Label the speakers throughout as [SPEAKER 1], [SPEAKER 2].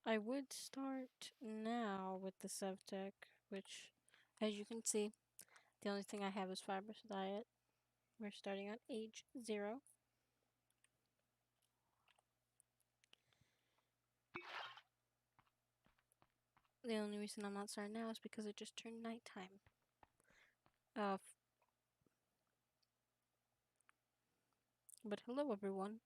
[SPEAKER 1] I would start now with the SevTech, which, as you can see, the only thing I have is fibrous diet. We're starting on age 0. The only reason I'm not starting now is because it just turned nighttime. Uh, but hello everyone,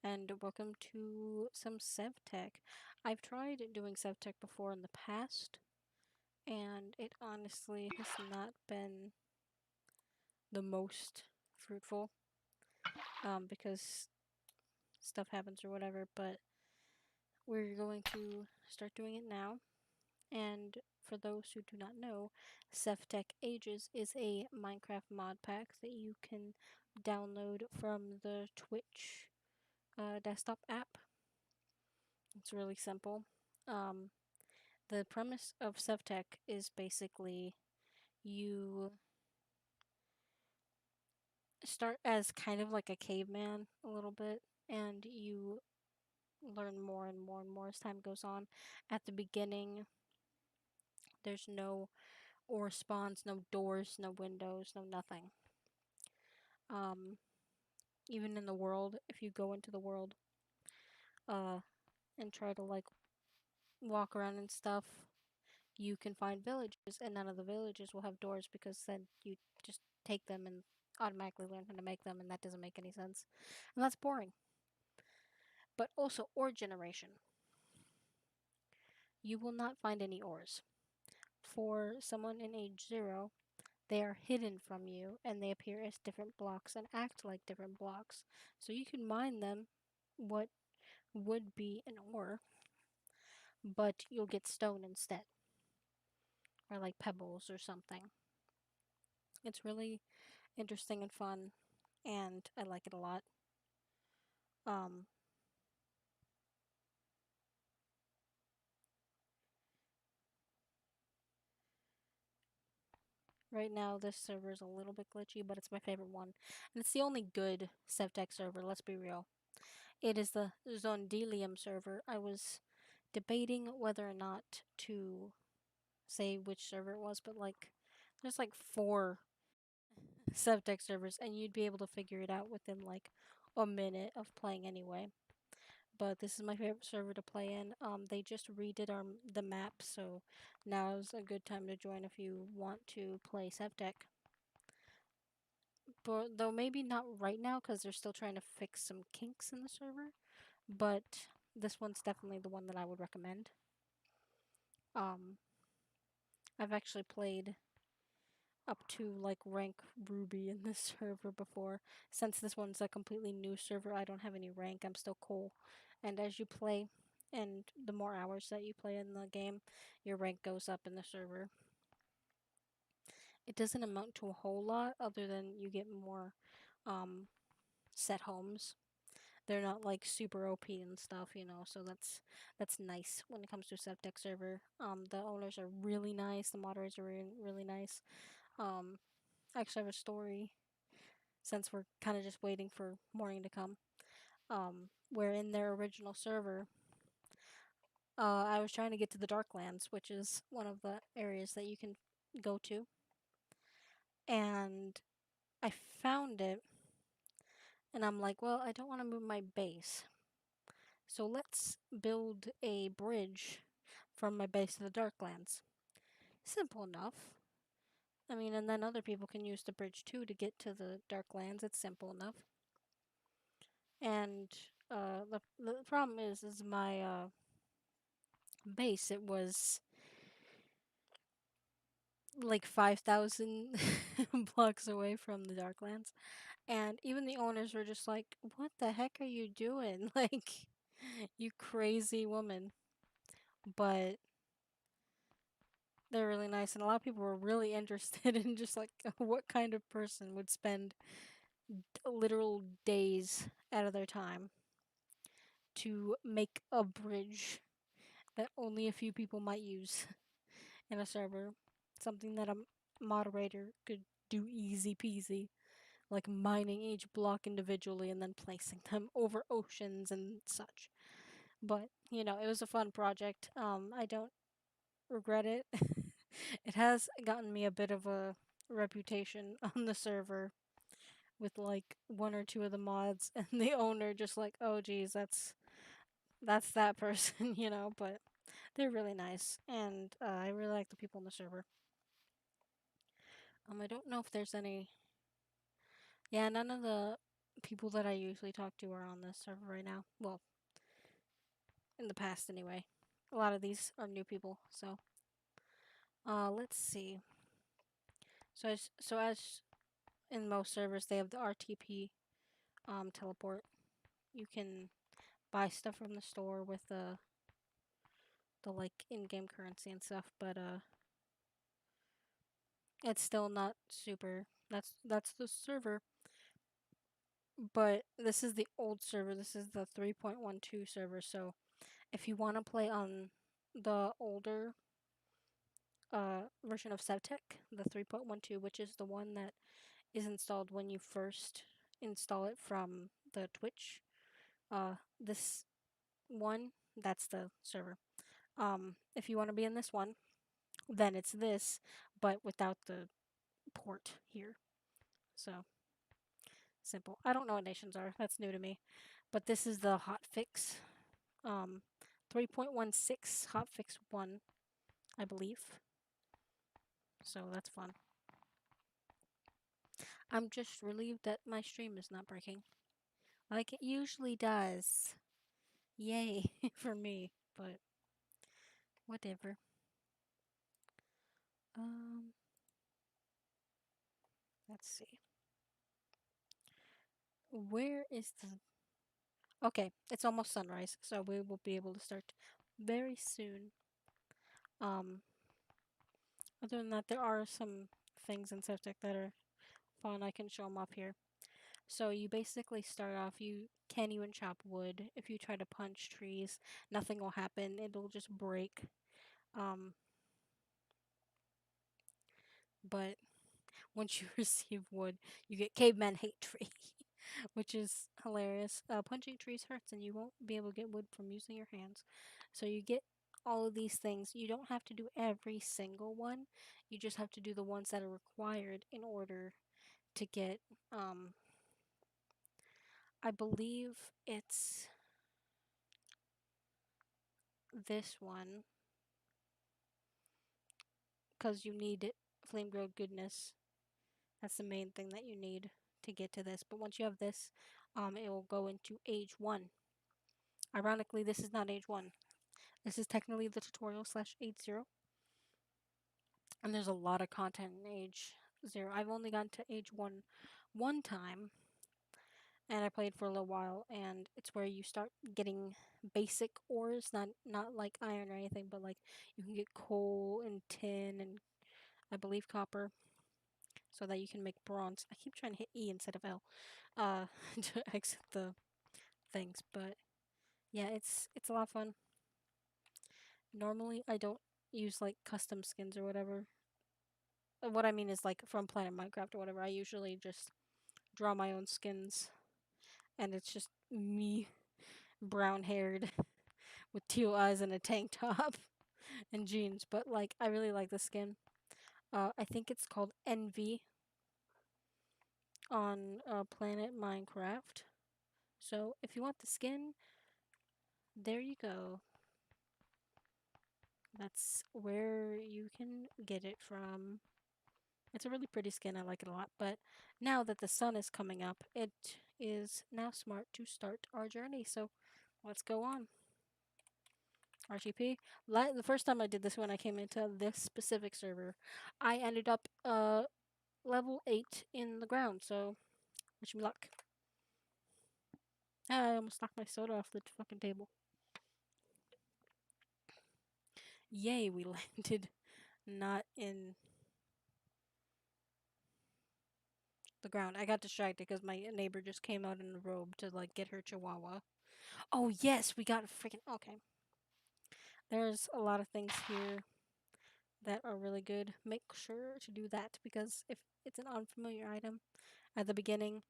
[SPEAKER 1] and welcome to some SevTech. I've tried doing SevTech before in the past, and it honestly has not been the most fruitful, because stuff happens or whatever, but we're going to start doing it now. And for those who do not know, SevTech Ages is a Minecraft mod pack that you can download from the Twitch desktop app. It's really simple. Um, the premise of SevTech is basically you start as kind of like a caveman a little bit, and you learn more and more and more as time goes on. At the beginning, there's no ore spawns, no doors, no windows, no nothing. Um, Even in the world, if you go into the world, uh, and try to like walk around and stuff, you can find villages, and none of the villages will have doors because then you just take them and automatically learn how to make them, and that doesn't make any sense, and that's boring. But also ore generation, you will not find any ores. For someone in age 0, they are hidden from you and they appear as different blocks and act like different blocks. So you can mine them, what would be an ore, but you'll get stone instead, or like pebbles or something. It's really interesting and fun, and I like it a lot. Um, right now, this server is a little bit glitchy, but it's my favorite one, and it's the only good SevTech server. Let's be real. It is the Zondelium server. I was debating whether or not to say which server it was, but like, there's like 4 SevTech servers, and you'd be able to figure it out within like a minute of playing anyway. But this is my favorite server to play in. They just redid the map, so now's a good time to join if you want to play SevTech. But though maybe not right now because they're still trying to fix some kinks in the server. But this one's definitely the one that I would recommend. Um, I've actually played up to like rank Ruby in this server before. Since this one's a completely new server, I don't have any rank. I'm still cool. And as you play, and the more hours that you play in the game, your rank goes up in the server. It doesn't amount to a whole lot other than you get more set homes. They're not like super OP and stuff, so that's nice when it comes to a SevTech server. The owners are really nice, the moderators are really nice. I actually have a story since we're kind of just waiting for morning to come. Where in their original server, I was trying to get to the Darklands, which is one of the areas that you can go to, and I found it, and I'm like, well, I don't want to move my base, so let's build a bridge from my base to the Darklands. Simple enough. I mean, and then other people can use the bridge too to get to the Darklands. It's simple enough. And the problem is my base. It was like 5,000 blocks away from the Darklands, and even the owners were just like, "What the heck are you doing? Like, you crazy woman!" But they're really nice, and a lot of people were really interested in just like what kind of person would spend literal days out of their time to make a bridge that only a few people might use in a server. Something that a moderator could do easy peasy, like mining each block individually and then placing them over oceans and such. But it was a fun project. I don't regret it. It has gotten me a bit of a reputation on the server with like one or two of the mods and the owner just like, oh geez, that's that person, but they're really nice and I really like the people in the server. I don't know if there's any. Yeah, none of the people that I usually talk to are on this server right now. Well, in the past anyway. A lot of these are new people, so let's see. So as in most servers, they have the RTP teleport. You can buy stuff from the store with the like in-game currency and stuff, but it's still not super. That's the server, but this is the old server. This is the 3.12 server. So if you want to play on the older version of SevTech, the 3.12, which is the one that is installed when you first install it from the Twitch. This one, that's the server. If you want to be in this one, then it's this, but without the port here. So simple. I don't know what nations are. That's new to me. But this is the hotfix. 3.16 hotfix 1, I believe. So that's fun. I'm just relieved that my stream is not breaking like it usually does. Yay for me, but whatever. Um, let's see. Where is the. Okay, it's almost sunrise, so we will be able to start very soon. Um, Other than that, there are some things in SevTech that are fun. I can show them off here. So you basically start off, you can't even chop wood. If you try to punch trees, nothing will happen. It'll just break. Um, but once you receive wood, you get caveman hate tree, which is hilarious. Punching trees hurts, and you won't be able to get wood from using your hands. So you get all of these things. You don't have to do every single one. You just have to do the ones that are required in order to get. I believe it's this one because you need flame growed goodness. That's the main thing that you need to get to this. But once you have this, it will go into age 1. Ironically, this is not age 1. This is technically the tutorial slash age 0. And there's a lot of content in age 0. I've only gotten to age 1 one time, and I played for a little while, and it's where you start getting basic ores, not like iron or anything, but like you can get coal and tin and I believe copper, so that you can make bronze. I keep trying to hit E instead of L, to exit the things, but yeah, it's a lot of fun. Normally, I don't use like custom skins or whatever. What I mean is like from Planet Minecraft or whatever. I usually just draw my own skins, and it's just me, brown haired, with teal eyes and a tank top and jeans. But like, I really like the skin. I think it's called Envy on Planet Minecraft. So if you want the skin, there you go. That's where you can get it from. It's a really pretty skin. I like it a lot. But now that the sun is coming up, it is now smart to start our journey. So let's go on. RGP. The first time I did this when I came into this specific server, I ended up level 8 in the ground. So wish me luck. I almost knocked my soda off the fucking table. Yay, we landed not in the ground. I got distracted because my neighbor just came out in a robe to like get her chihuahua. Oh yes, we got a freaking okay. There's a lot of things here that are really good. Make sure to do that because if it's an unfamiliar item at the beginning,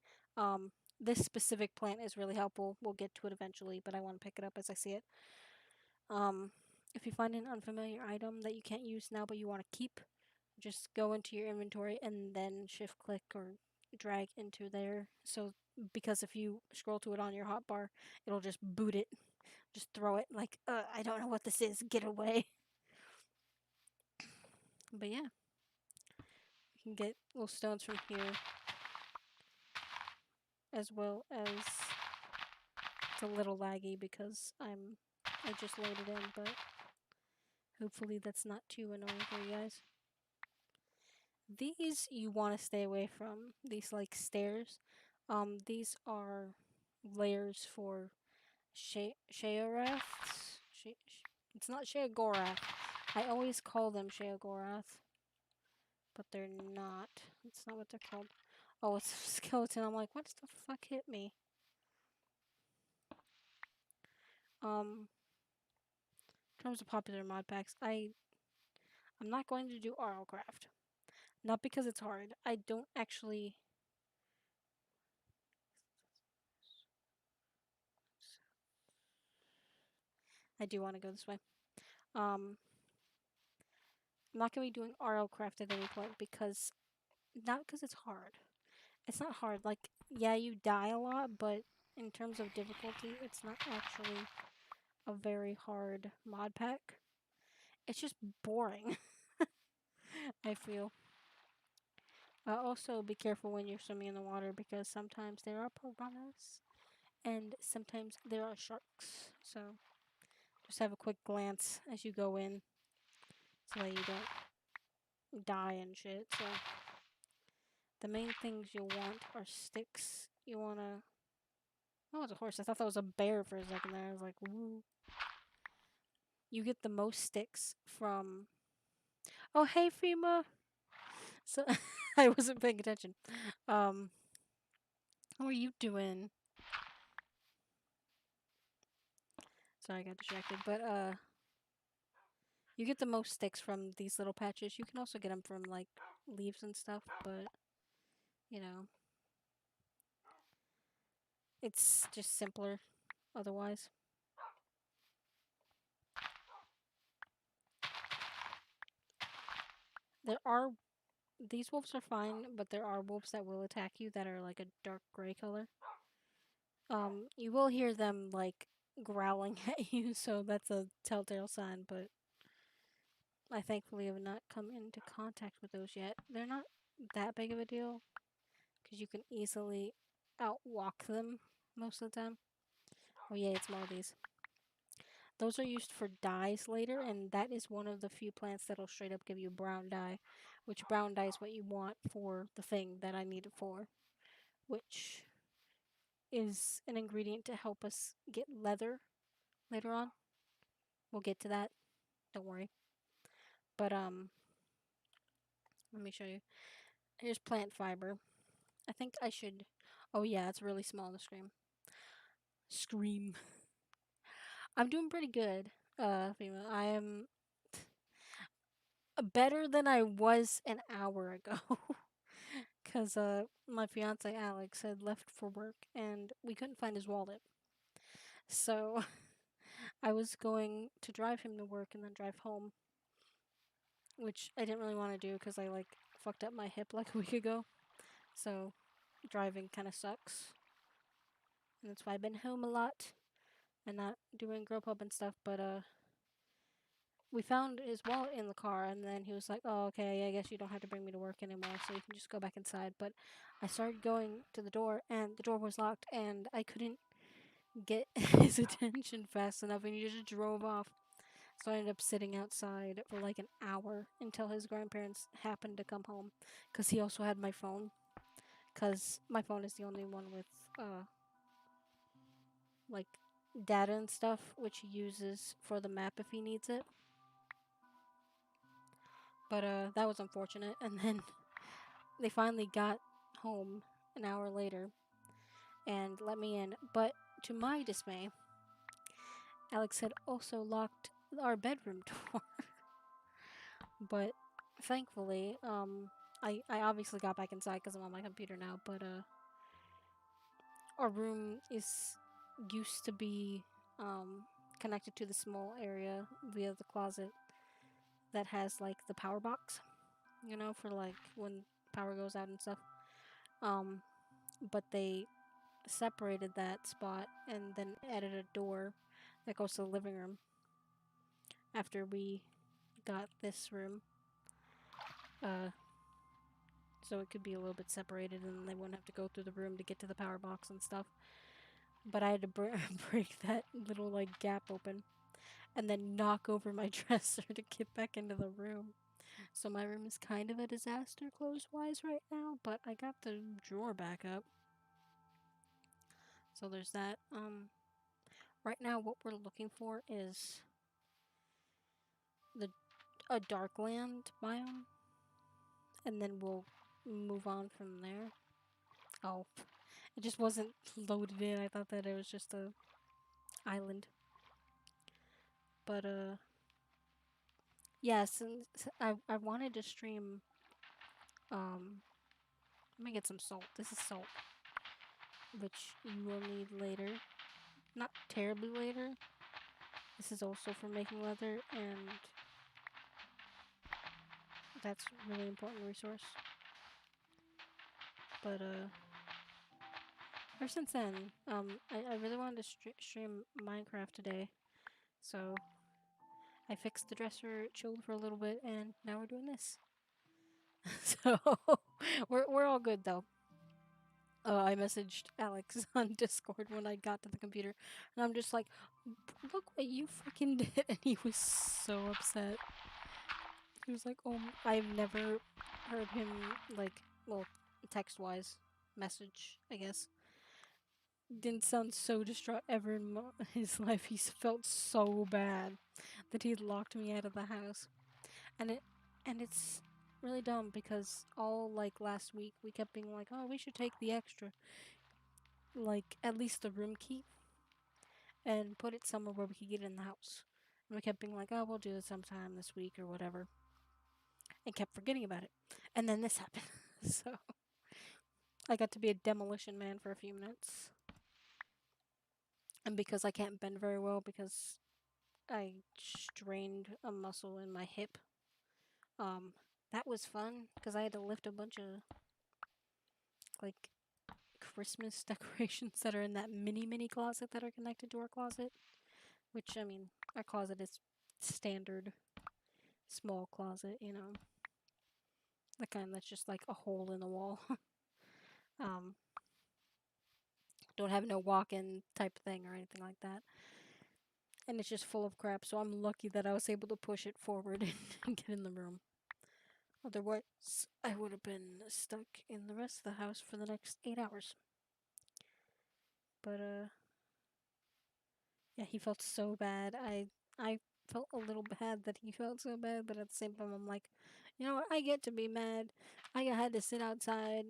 [SPEAKER 1] this specific plant is really helpful. We'll get to it eventually, but I want to pick it up as I see it. Um, if you find an unfamiliar item that you can't use now but you want to keep, just go into your inventory and then shift click or drag into there. So because if you scroll to it on your hotbar, it'll just boot it, just throw it like, I don't know what this is, get away. But yeah, you can get little stones from here as well as it's a little laggy because I just loaded in, but hopefully that's not too annoying for you guys. These you want to stay away from. These like stairs. These are layers for Sheoraths. It's not Sheogorath. I always call them Sheogorath, but they're not. That's not what they're called. Oh, it's a skeleton. I'm like, what the fuck hit me? In terms of popular mod packs, I'm not going to do Arlcraft. Not because it's hard. I don't actually. I do want to go this way. I'm not going to be doing Arlcraft at any point because. Not because it's hard. It's not hard. Like, yeah, you die a lot, but in terms of difficulty, it's not actually a very hard mod pack. It's just boring, I feel. Also, be careful when you're swimming in the water because sometimes there are piranhas and sometimes there are sharks. So just have a quick glance as you go in so that you don't die and shit. So the main things you'll want are sticks. You want to. Oh, it's a horse. I thought that was a bear for a second there. I was like, woo. You get the most sticks from. Oh, hey, Fema. So I wasn't paying attention. How are you doing? Sorry, I got distracted. But you get the most sticks from these little patches. You can also get them from like leaves and stuff, but you know, it's just simpler otherwise. There are these wolves are fine, but there are wolves that will attack you that are like a dark gray color. You will hear them like growling at you, so that's a telltale sign, but I thankfully have not come into contact with those yet. They're not that big of a deal because you can easily outwalk them most of the time. Oh yeah, it's more of these. Those are used for dyes later, and that is one of the few plants that'll straight up give you brown dye, which brown dye is what you want for the thing that I need it for, which is an ingredient to help us get leather later on. We'll get to that. Don't worry. But let me show you. Here's plant fiber. I think I should. Oh yeah, it's really small to scream. Scream. I'm doing pretty good. Female. I am better than I was an hour ago. Cause my fiance Alex had left for work and we couldn't find his wallet. So I was going to drive him to work and then drive home, which I didn't really want to do because I like fucked up my hip like a week ago. So driving kind of sucks, and that's why I've been home a lot and not doing grow pub and stuff. But we found his wallet in the car, and then he was like, "Oh, okay, I guess you don't have to bring me to work anymore, so you can just go back inside." But I started going to the door, and the door was locked, and I couldn't get his attention fast enough, and he just drove off. So I ended up sitting outside for like an hour until his grandparents happened to come home, because he also had my phone, because my phone is the only one with like data and stuff, which he uses for the map if he needs it. But that was unfortunate. And then they finally got home an hour later and let me in. But to my dismay, Alex had also locked our bedroom door. But thankfully, I obviously got back inside because I'm on my computer now. But our room is used to be um, connected to the small area via the closet that has like the power box, for like when power goes out and stuff. Um, but they separated that spot and then added a door that goes to the living room after we got this room. Uh, so it could be a little bit separated and they wouldn't have to go through the room to get to the power box and stuff. But I had to break that little like gap open and then knock over my dresser to get back into the room. So my room is kind of a disaster clothes wise right now, but I got the drawer back up. So there's that. Right now what we're looking for is the a darkland biome, and then we'll move on from there. Oh, it just wasn't loaded in. I thought that it was just a island. But yeah, since I wanted to stream let me get some salt. This is salt, which you will need later. Not terribly later. This is also for making leather, and that's a really important resource. But ever since then, I really wanted to stream Minecraft today, so I fixed the dresser, chilled for a little bit, and now we're doing this. So we're all good though. I messaged Alex on Discord when I got to the computer, and I'm just like, "Look what you freaking did!" And he was so upset. He was like, "Oh, I've never heard him like, well, text-wise, message, I guess. Didn't sound so distraught ever in his life. He felt so bad that he locked me out of the house, and it's really dumb because all like last week we kept being like, oh, we should take the extra, like at least the room key, and put it somewhere where we could get it in the house. And we kept being like, oh, we'll do it sometime this week or whatever, and kept forgetting about it. And then this happened, so I got to be a demolition man for a few minutes. And because I can't bend very well because I strained a muscle in my hip, um, that was fun because I had to lift a bunch of like Christmas decorations that are in that mini closet that are connected to our closet. Which, I mean, our closet is standard small closet, the kind that's just like a hole in the wall. um, don't have no walk-in type thing or anything like that. And it's just full of crap, so I'm lucky that I was able to push it forward and get in the room. Otherwise, I would have been stuck in the rest of the house for the next 8 hours. But, yeah, he felt so bad. I felt a little bad that he felt so bad, but at the same time, I'm like, you know what? I get to be mad. I had to sit outside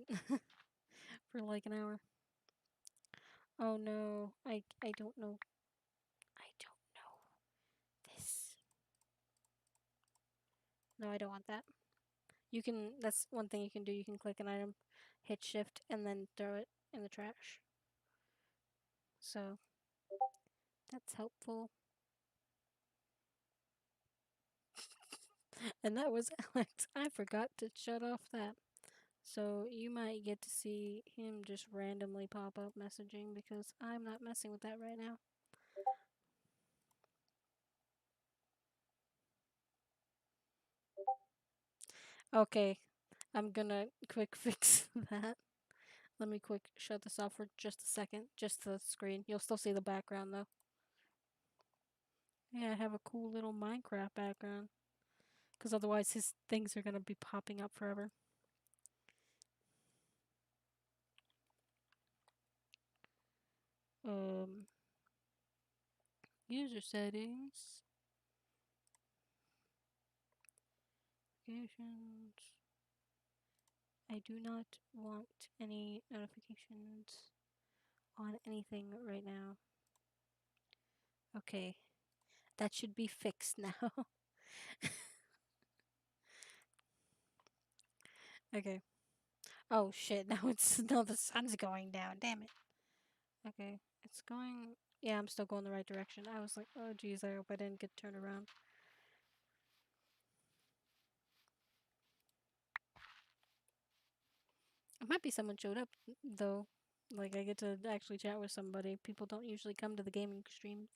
[SPEAKER 1] for like an hour. Oh no, I don't know. I don't know this. No, I don't want that. You can. That's one thing you can do. You can click an item, hit shift, and then throw it in the trash. So that's helpful. And that was Alex. I forgot to shut off that. So you might get to see him just randomly pop up messaging because I'm not messing with that right now. Okay, I'm gonna quick fix that. Let me quick shut this off for just a second, just the screen. You'll still see the background though. Yeah, I have a cool little Minecraft background. Because otherwise his things are gonna be popping up forever. Um, User settings. Notifications. I do not want any notifications on anything right now. Okay, that should be fixed now. Okay. Oh shit, now the sun's going down, damn it. Okay, it's going. Yeah, I'm still going the right direction. I was like, oh geez, I hope I didn't get turned around. It might be someone showed up though. Like I get to actually chat with somebody. People don't usually come to the gaming stream,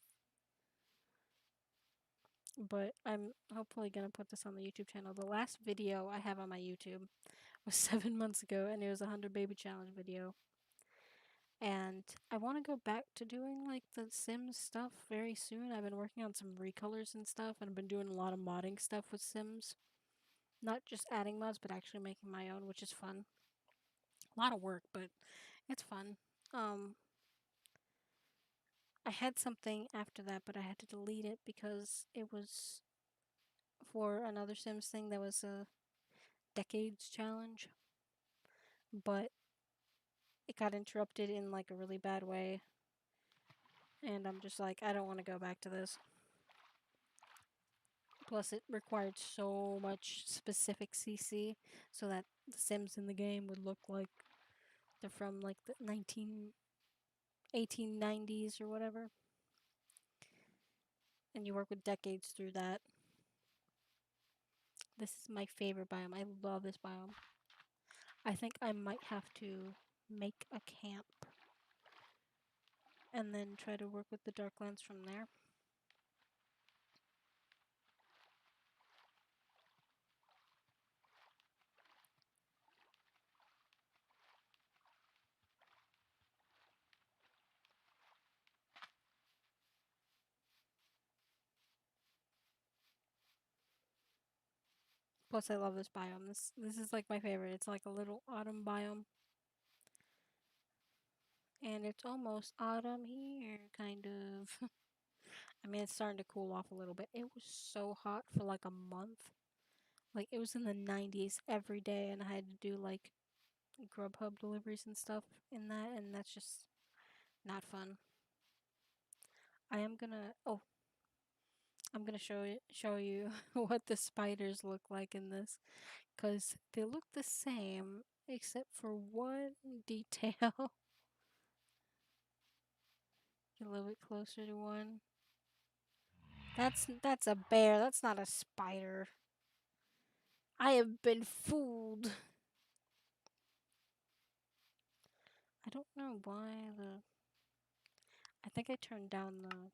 [SPEAKER 1] but I'm hopefully gonna put this on the YouTube channel. The last video I have on my YouTube was 7 months ago, and it was a 100 baby challenge video. And I want to go back to doing like the Sims stuff very soon. I've been working on some recolors and stuff, and I've been doing a lot of modding stuff with Sims. Not just adding mods, but actually making my own, which is fun. A lot of work, but it's fun. Um, I had something after that, but I had to delete it because it was for another Sims thing that was a decades challenge, but it got interrupted in like a really bad way, and I'm just like, I don't want to go back to this. Plus, it required so much specific CC so that the Sims in the game would look like they're from like the 1890s or whatever. And you work with decades through that. This is my favorite biome. I love this biome. I think I might have to make a camp and then try to work with the Darklands from there. Plus, I love this biome. This is like my favorite. It's like a little autumn biome. And it's almost autumn here, kind of. I mean, it's starting to cool off a little bit. It was so hot for like a month. Like, it was in the 90s every day, and I had to do like Grubhub deliveries and stuff in that, and that's just not fun. I am gonna. Oh, I'm gonna show you what the spiders look like in this, cause they look the same except for one detail. Get a little bit closer to one. That's a bear. That's not a spider. I have been fooled. I don't know why the. I think I turned down the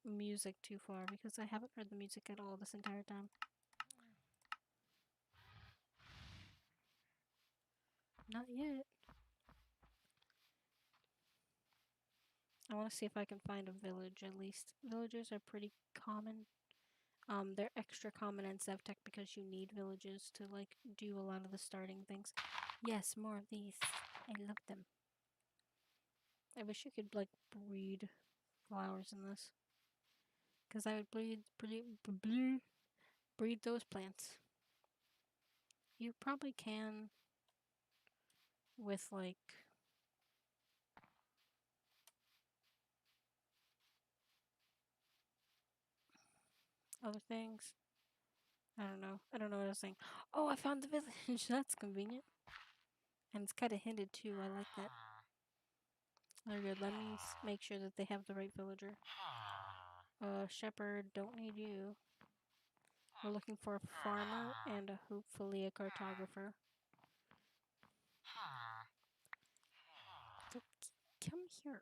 [SPEAKER 1] music too far because I haven't heard the music at all this entire time. Not yet. I want to see if I can find a village at least. Villages are pretty common. They're extra common in SevTech because you need villages to like do a lot of the starting things. Yes, more of these. I love them. I wish you could like breed flowers in this, because I would breed those plants. You probably can with like other things. I don't know. I don't know what I was saying. Oh, I found the village. That's convenient. And it's kind of hinted too. I like that. Very good. Let me make sure that they have the right villager. Shepherd, don't need you. We're looking for a farmer and hopefully a cartographer. Come here.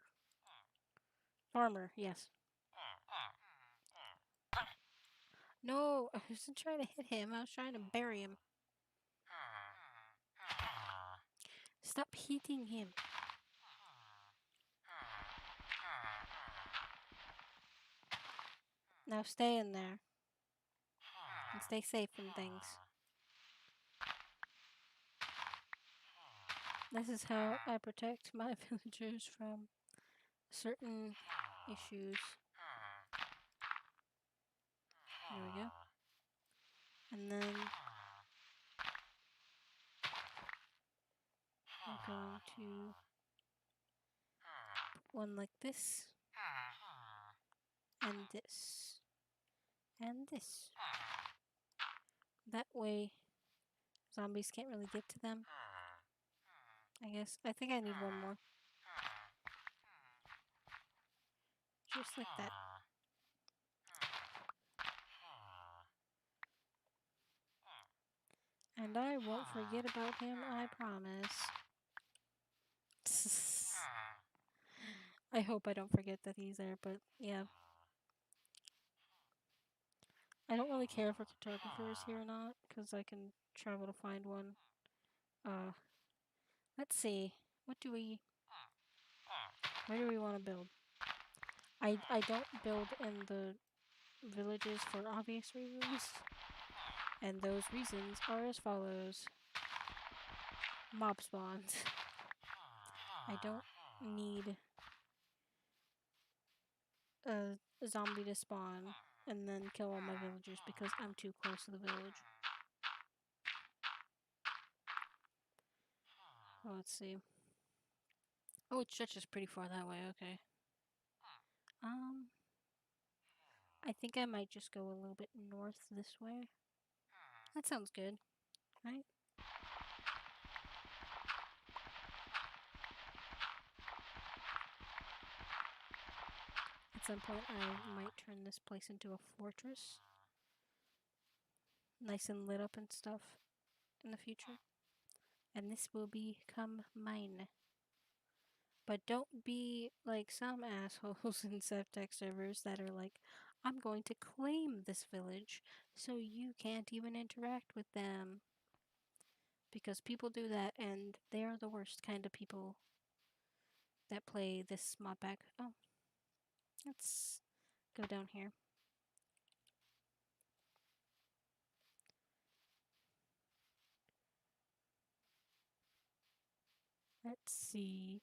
[SPEAKER 1] Farmer, yes. No, I wasn't trying to hit him. I was trying to bury him. Stop hitting him. Now stay in there. And stay safe and things. This is how I protect my villagers from certain issues. There we go. And then we're going to put one like this. And this. And this. That way zombies can't really get to them. I guess. I think I need one more. just like that. And I won't forget about him, I promise. I hope I don't forget that he's there, but yeah. I don't really care if a cartographer is here or not, because I can travel to find one. Let's see. Where do we want to build? I don't build in the villages for obvious reasons. And those reasons are as follows. Mob spawns. I don't need a zombie to spawn and then kill all my villagers because I'm too close to the village. Oh, let's see. Oh, it stretches pretty far that way, okay. I think I might just go a little bit north this way. That sounds good, right? At some point, I might turn this place into a fortress. Nice and lit up and stuff in the future. And this will become mine. But don't be like some assholes in SevTech servers that are like, I'm going to claim this village so you can't even interact with them. Because people do that and they are the worst kind of people that play this mod pack. Oh, let's go down here. Let's see.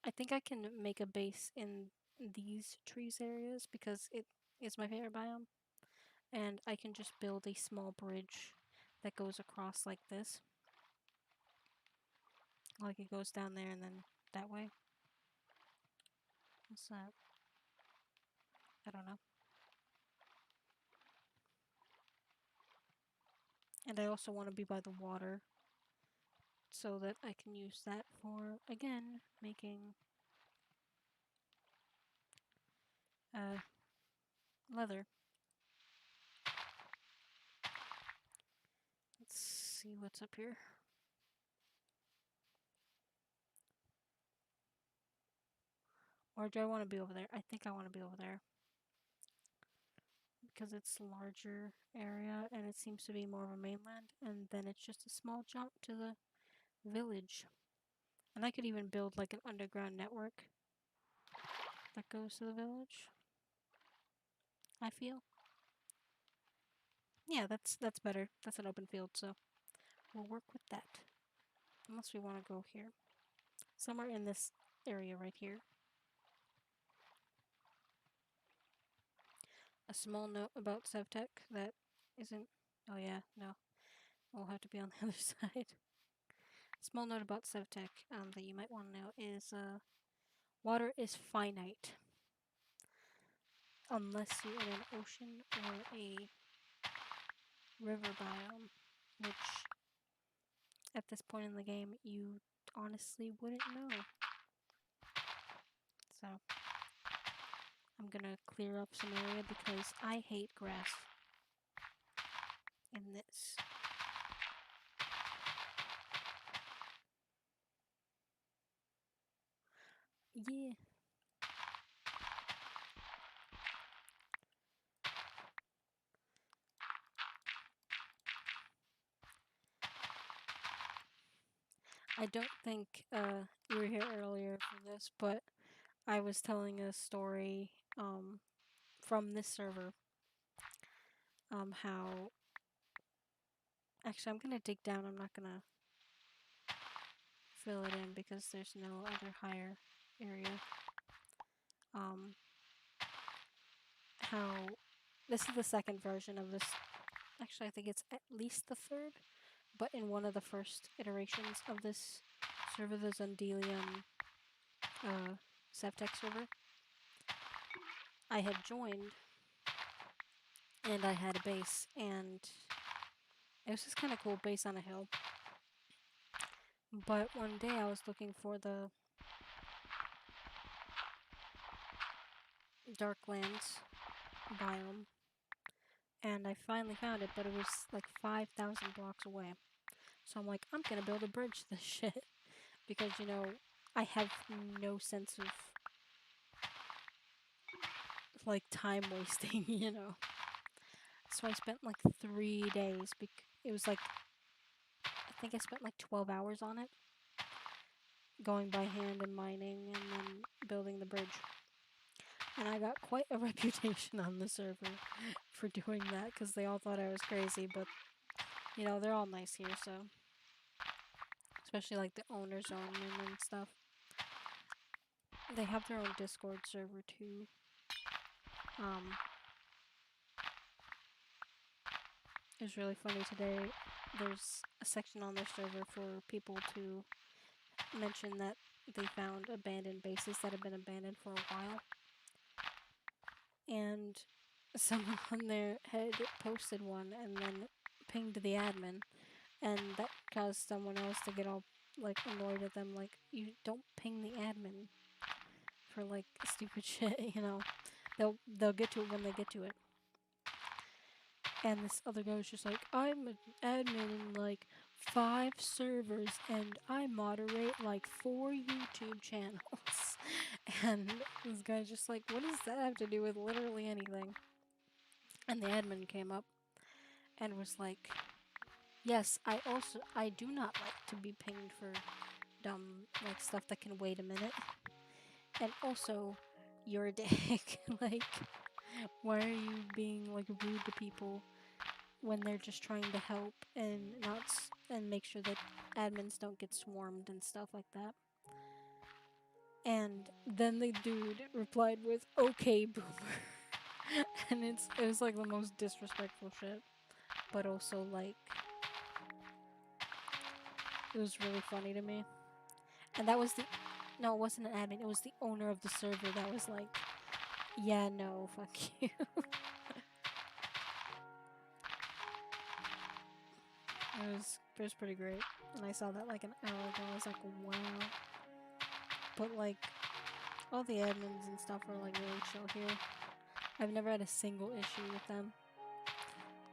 [SPEAKER 1] I think I can make a base in these trees areas because it is my favorite biome. And I can just build a small bridge that goes across like this. Like it goes down there and then that way. What's that? I don't know. And I also want to be by the water so that I can use that for, again, making leather. Let's see what's up here. Or do I want to be over there? I think I want to be over there. Because it's a larger area and it seems to be more of a mainland. And then it's just a small jump to the village. And I could even build like an underground network that goes to the village. I feel. Yeah, that's better. That's an open field, so we'll work with that. Unless we want to go here. Somewhere in this area right here. A small note about SevTech that isn't... Oh yeah, no. We'll have to be on the other side. Small note about SevTech that you might want to know is water is finite. Unless you're in an ocean or a river biome, which at this point in the game you honestly wouldn't know. So I'm gonna clear up some area because I hate grass in this. Yeah. I don't think you were here earlier for this, but I was telling a story from this server. How... Actually, I'm gonna dig down. I'm not gonna fill it in because there's no other higher area. How this is the second version of this. Actually, I think it's at least the third, but in one of the first iterations of this server, the Zundelium SevTech server, I had joined and I had a base, and it was this kind of cool base on a hill. But one day I was looking for the Darklands biome, and I finally found it, but it was like 5,000 blocks away. So I'm like, I'm gonna build a bridge to this shit because I have no sense of like time wasting, So I spent like 3 days. It was like I think I spent like 12 hours on it, going by hand and mining, and then building the bridge. And I got quite a reputation on the server for doing that because they all thought I was crazy, but they're all nice here, so especially like the owner zone and stuff. They have their own Discord server too. Um, it was really funny today. There's a section on their server for people to mention that they found abandoned bases that have been abandoned for a while. And someone on there had posted one and then pinged the admin, and that caused someone else to get all like annoyed at them, like, you don't ping the admin for like stupid shit, they'll get to it when they get to it. And this other guy was just like, I'm an admin in like 5 servers and I moderate like 4 YouTube channels. And this guy's just like, what does that have to do with literally anything? And the admin came up and was like, yes, I do not like to be pinged for dumb like stuff that can wait a minute. And also, you're a dick. Like, why are you being like rude to people when they're just trying to help and not and make sure that admins don't get swarmed and stuff like that? And then the dude replied with, "Okay, boomer," and it was like the most disrespectful shit, but also like it was really funny to me. And that was no, it wasn't an admin. It was the owner of the server that was like, "Yeah, no, fuck you." It was pretty great, and I saw that like an hour ago. I was like, wow. But like, all the admins and stuff are like really chill here. I've never had a single issue with them,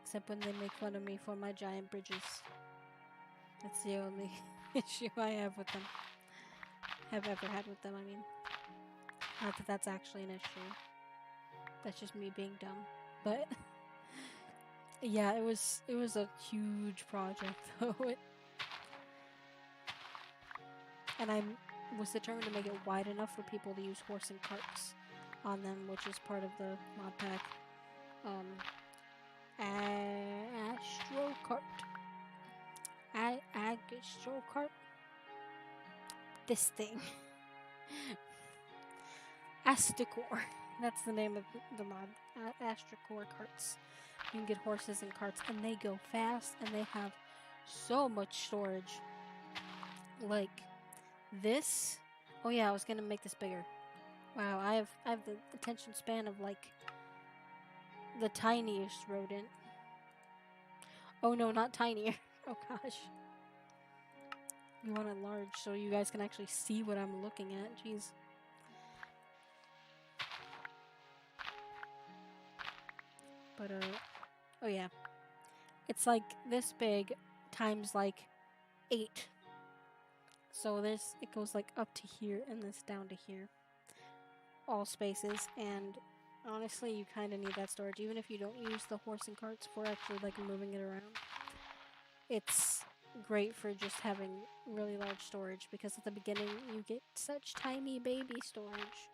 [SPEAKER 1] except when they make fun of me for my giant bridges. That's the only issue I have with them. Have ever had with them, I mean. Not that that's actually an issue. That's just me being dumb. But yeah, it was a huge project though. And I was determined to make it wide enough for people to use horse and carts on them, which is part of the mod pack. Astro Cart. Astro Cart. This thing. Asticore. That's the name of the mod. Asticore carts. You can get horses and carts, and they go fast, and they have so much storage. Like this. Oh yeah, I was gonna make this bigger. Wow, I have the attention span of like the tiniest rodent. Oh no, not tinier. Oh gosh. You want it large so you guys can actually see what I'm looking at. Jeez. But oh yeah. It's like this big times like 8. So it goes like up to here and this down to here. All spaces, and honestly you kind of need that storage even if you don't use the horse and carts for actually like moving it around. It's great for just having really large storage because at the beginning you get such tiny baby storage.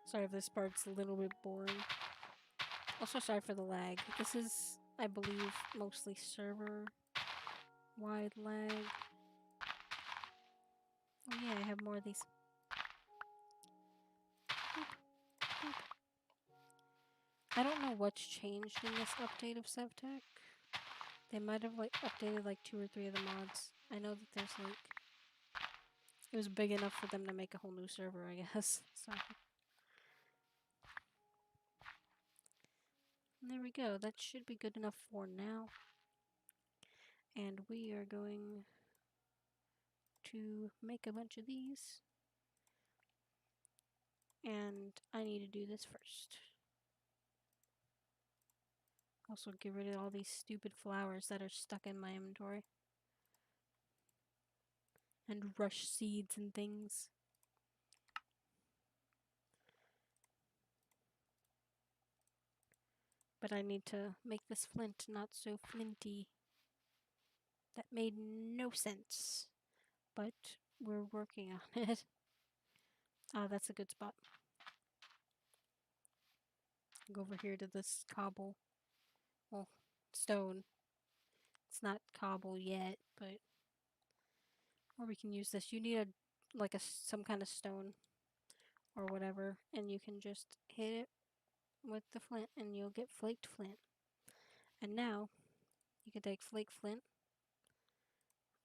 [SPEAKER 1] Sorry if this part's a little bit boring. Also sorry for the lag. This is, I believe, mostly server-wide lag. Oh yeah, I have more of these. I don't know what's changed in this update of SevTech. They might have like updated like 2 or 3 of the mods. I know that there's like... It was big enough for them to make a whole new server, I guess. So there we go. That should be good enough for now. And we are going to make a bunch of these. And I need to do this first. Also get rid of all these stupid flowers that are stuck in my inventory. And rush seeds and things. But I need to make this flint not so flinty. That made no sense. But we're working on it. Ah, that's a good spot. Go over here to this cobble. Well, stone. It's not cobble yet, but or we can use this. You need some kind of stone or whatever, and you can just hit it with the flint, and you'll get flaked flint. And now you can take flake flint,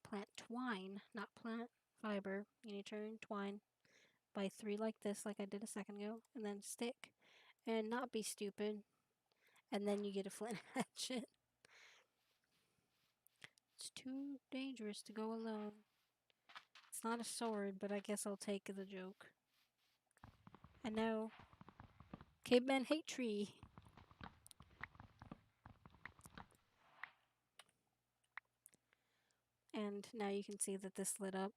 [SPEAKER 1] plant twine, not plant fiber. You need to turn twine by 3 like this, like I did a second ago, and then stick, and not be stupid. And then you get a flint hatchet. It's too dangerous to go alone. It's not a sword, but I guess I'll take the joke. And now, caveman hate tree. And now you can see that this lit up,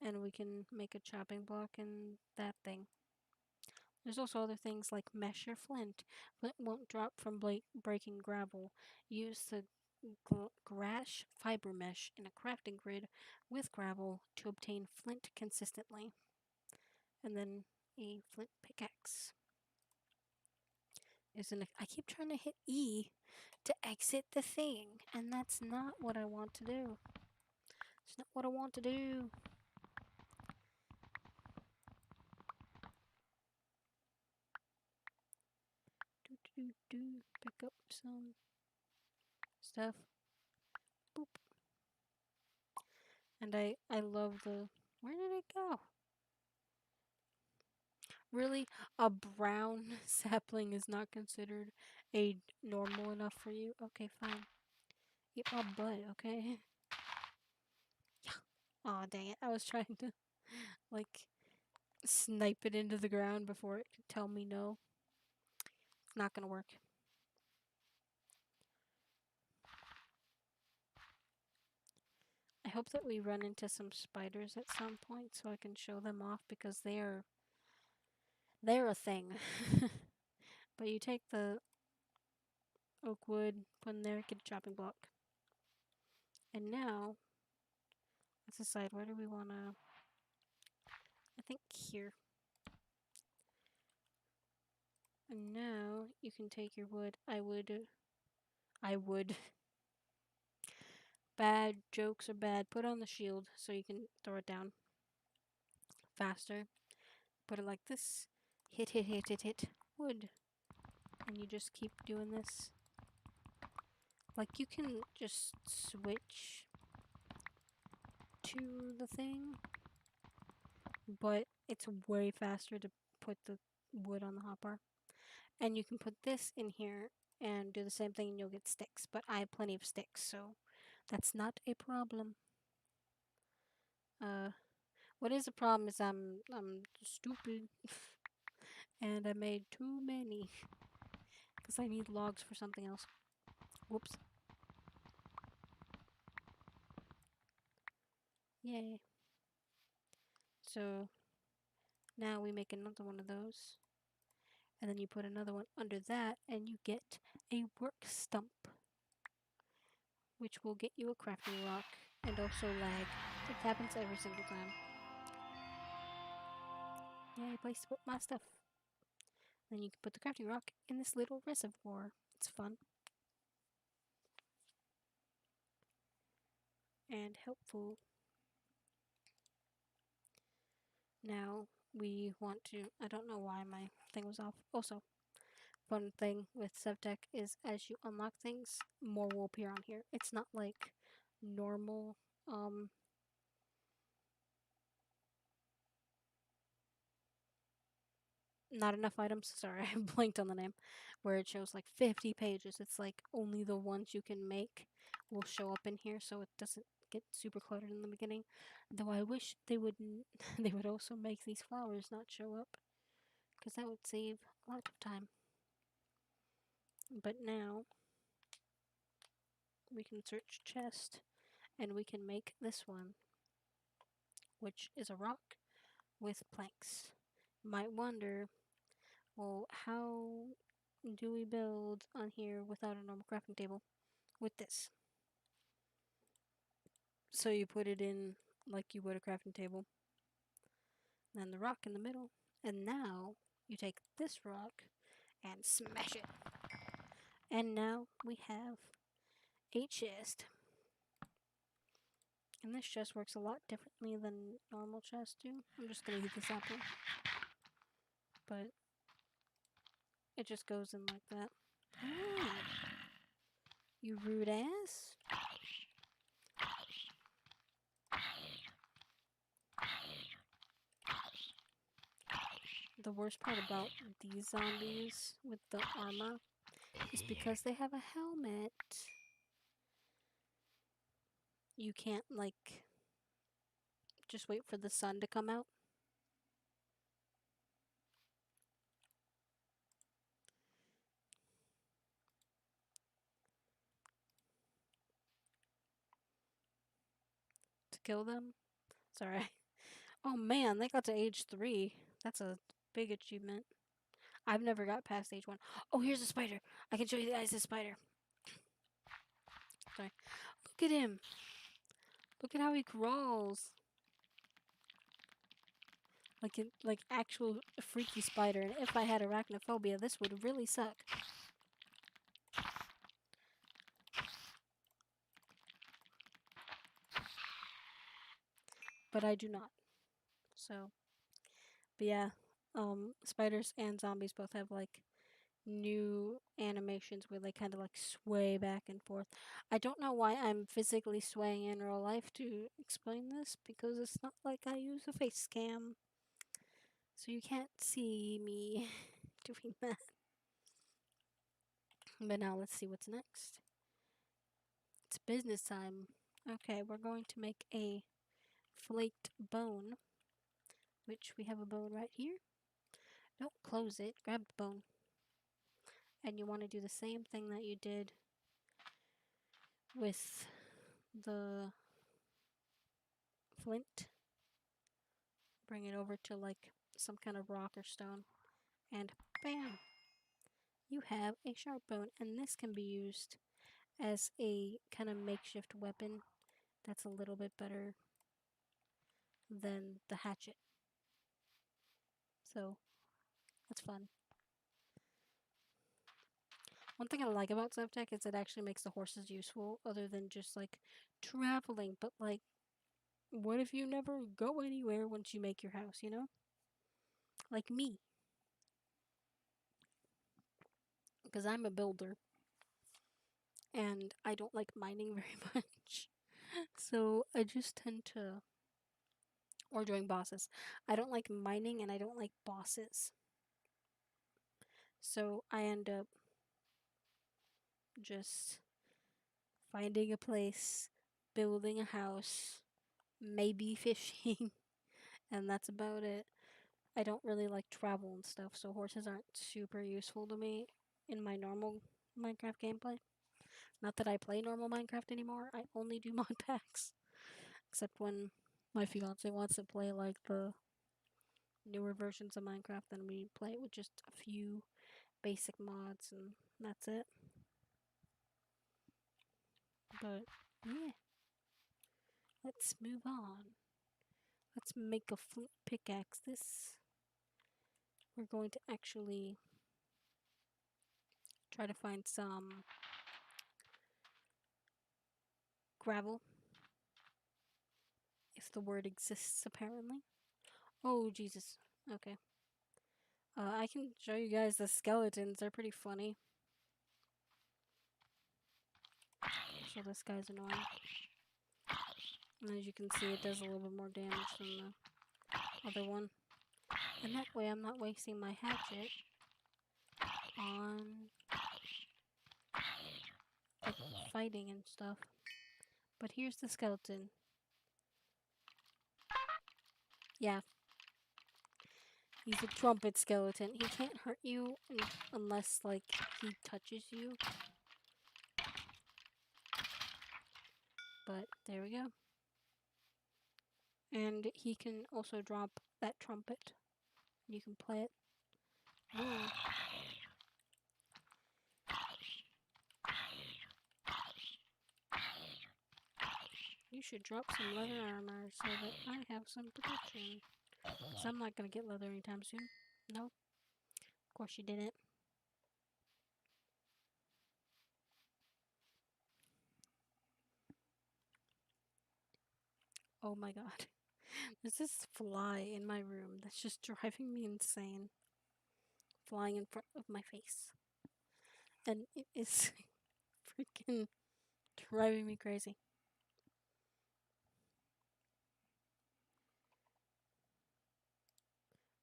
[SPEAKER 1] and we can make a chopping block and that thing. There's also other things like mesh or flint. Flint won't drop from breaking gravel. Use the grass fiber mesh in a crafting grid with gravel to obtain flint consistently. And then a flint pickaxe. I keep trying to hit E to exit the thing, and that's not what I want to do. It's not what I want to do. Pick up some stuff. Boop. And I love the... Where did it go? Really? A brown sapling is not considered a normal enough for you? Okay, fine. Eat my butt, okay? Yeah. Aw, dang it. I was trying to, like, snipe it into the ground before it could tell me no. It's not gonna work. I hope that we run into some spiders at some point so I can show them off because they're a thing. But you take the oak wood, put in there, get a chopping block. And now, let's decide where do we want to... I think here. And now, you can take your wood. I would. Bad jokes are bad. Put on the shield so you can throw it down faster. Put it like this. Hit, hit, hit, hit, hit. Wood. And you just keep doing this. Like, you can just switch to the thing, but it's way faster to put the wood on the hopper. And you can put this in here and do the same thing and you'll get sticks, but I have plenty of sticks, so that's not a problem. What is a problem is I'm stupid and I made too many because I need logs for something else. Whoops. Yay. So now we make another one of those. And then you put another one under that and you get a work stump, which will get you a crafting rock and also lag. It happens every single time. Yay, place to put my stuff. Then you can put the crafting rock in this little reservoir. It's fun. And helpful. Now we want to... I don't know why my thing was off. Also, fun thing with SevTech is as you unlock things, more will appear on here. It's not like normal not enough items. Sorry, I blanked on the name. Where it shows like 50 pages. It's like only the ones you can make will show up in here, so it doesn't get super cluttered in the beginning. Though I wish they would they would also make these flowers not show up, because that would save a lot of time. But now we can search chest and we can make this one, which is a rock with planks. You might wonder, well, how do we build on here without a normal crafting table? With this. So you put it in like you would a crafting table, then the rock in the middle, and now you take this rock and smash it. And now we have a chest. And this chest works a lot differently than normal chests do. I'm just gonna heat this apple. But it just goes in like that. Oh, you rude ass. The worst part about these zombies with the armor is because they have a helmet. You can't, like, just wait for the sun to come out. To kill them. Sorry. Oh man, they got to age 3. That's a big achievement. I've never got past age 1. Oh, here's a spider. I can show you guys this spider. Sorry. Look at him. Look at how he crawls. Like actual freaky spider. And if I had arachnophobia, this would really suck. But I do not. So, but yeah, spiders and zombies both have like new animations where they kind of like sway back and forth. I don't know why I'm physically swaying in real life to explain this, because it's not like I use a face cam. So you can't see me doing that. But now let's see what's next. It's business time. Okay, we're going to make a flaked bone, which we have a bone right here. Don't close it, grab the bone. And you want to do the same thing that you did with the flint. Bring it over to like some kind of rock or stone, and bam! You have a sharp bone, and this can be used as a kind of makeshift weapon that's a little bit better than the hatchet. So, that's fun. One thing I like about SevTech is it actually makes the horses useful other than just like traveling. But like, what if you never go anywhere once you make your house, you know? Like me. Because I'm a builder. And I don't like mining very much. So I just tend to, or doing bosses. I don't like mining and I don't like bosses. So I end up just finding a place, building a house, maybe fishing, and that's about it. I don't really like travel and stuff, so horses aren't super useful to me in my normal Minecraft gameplay. Not that I play normal Minecraft anymore, I only do mod packs. Except when my fiance wants to play like the newer versions of Minecraft, then we play it with just a few basic mods and that's it. But yeah, let's move on. Let's make a flint pickaxe. This, we're going to actually try to find some gravel, if the word exists apparently. Oh Jesus, okay. I can show you guys the skeletons, they're pretty funny. So this guy's annoying. And as you can see, it does a little bit more damage than the other one. And that way I'm not wasting my hatchet on like, fighting and stuff. But here's the skeleton. Yeah. He's a trumpet skeleton. He can't hurt you unless, like, he touches you. But there we go. And he can also drop that trumpet. You can play it. Ooh. You should drop some leather armor so that I have some protection. Because I'm not going to get leather anytime soon. No. Of course you didn't. Oh my god. There's this fly in my room that's just driving me insane. Flying in front of my face. And it is freaking driving me crazy.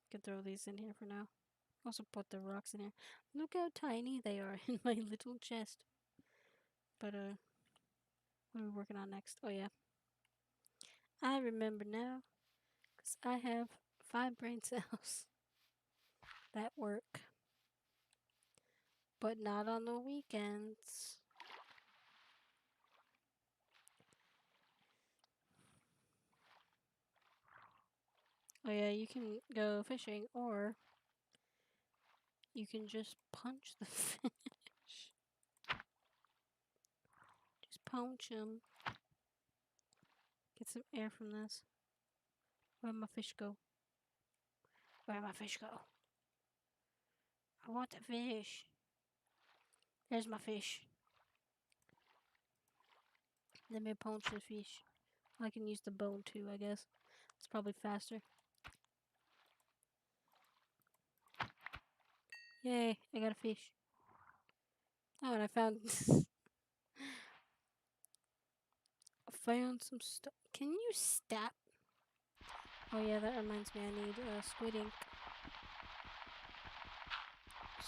[SPEAKER 1] Can throw these in here for now. Also put the rocks in here. Look how tiny they are in my little chest. But what are we working on next? Oh yeah. I remember now. Because I have 5 brain cells that work. But not on the weekends. Oh yeah, you can go fishing or you can just punch the fish. Just punch them. Get some air from this. Where'd my fish go? Where'd my fish go? I want the fish. There's my fish. Let me punch the fish. I can use the bone too, I guess. It's probably faster. Yay, I got a fish. Oh, and I found... I found some stuff. Can you stab? Oh yeah, that reminds me, I need squid ink.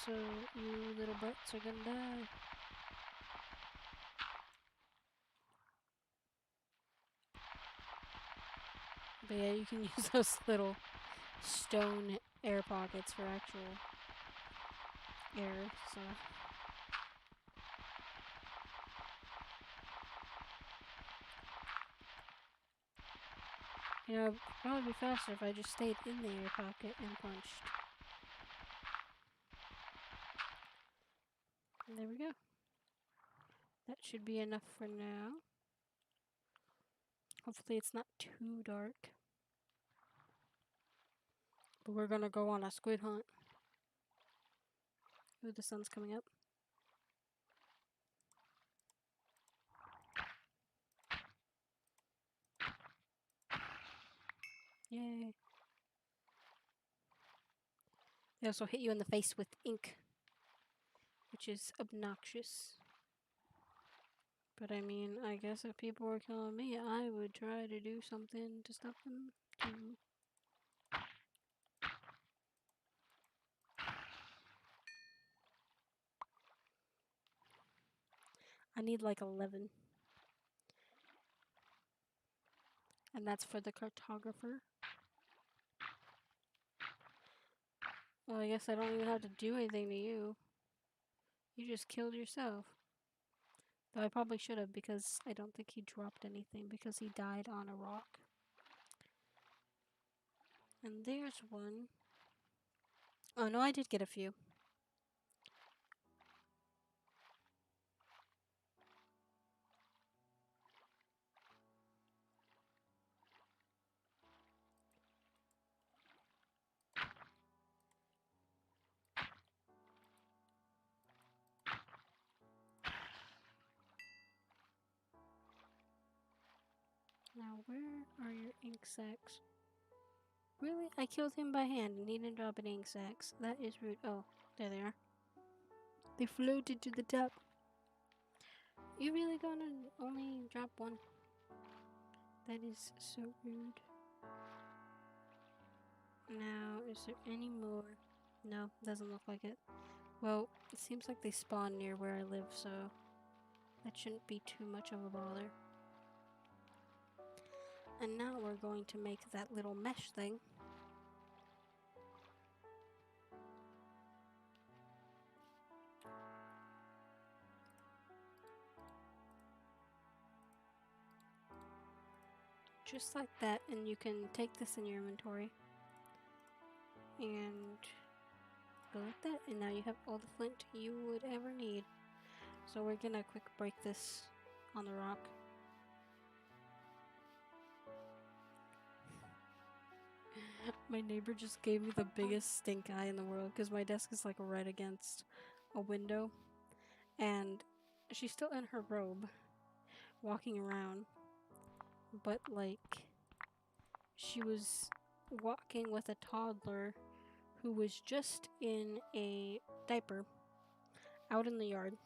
[SPEAKER 1] So, you little butts are gonna die. But yeah, you can use those little stone air pockets for actual air, so... You know, it'd probably be faster if I just stayed in the air pocket and punched. And there we go. That should be enough for now. Hopefully it's not too dark. But we're gonna go on a squid hunt. Ooh, the sun's coming up. Yay. They also hit you in the face with ink, which is obnoxious. But I mean, I guess if people were killing me, I would try to do something to stop them too. I need like 11. And that's for the cartographer. Well, I guess I don't even have to do anything to you. You just killed yourself. Though I probably should have because I don't think he dropped anything because he died on a rock. And there's one. Oh no, I did get a few. Now, where are your ink sacs? Really? I killed him by hand and he didn't drop any ink sacs. That is rude. Oh, there they are. They floated to the top. You really gonna only drop one? That is so rude. Now, is there any more? No, doesn't look like it. Well, it seems like they spawn near where I live, so that shouldn't be too much of a bother. And now we're going to make that little mesh thing. Just like that, and you can take this in your inventory. And go like that, and now you have all the flint you would ever need. So we're gonna quick break this on the rock. My neighbor just gave me the biggest stink eye in the world because my desk is like right against a window, and she's still in her robe walking around, but like she was walking with a toddler who was just in a diaper out in the yard.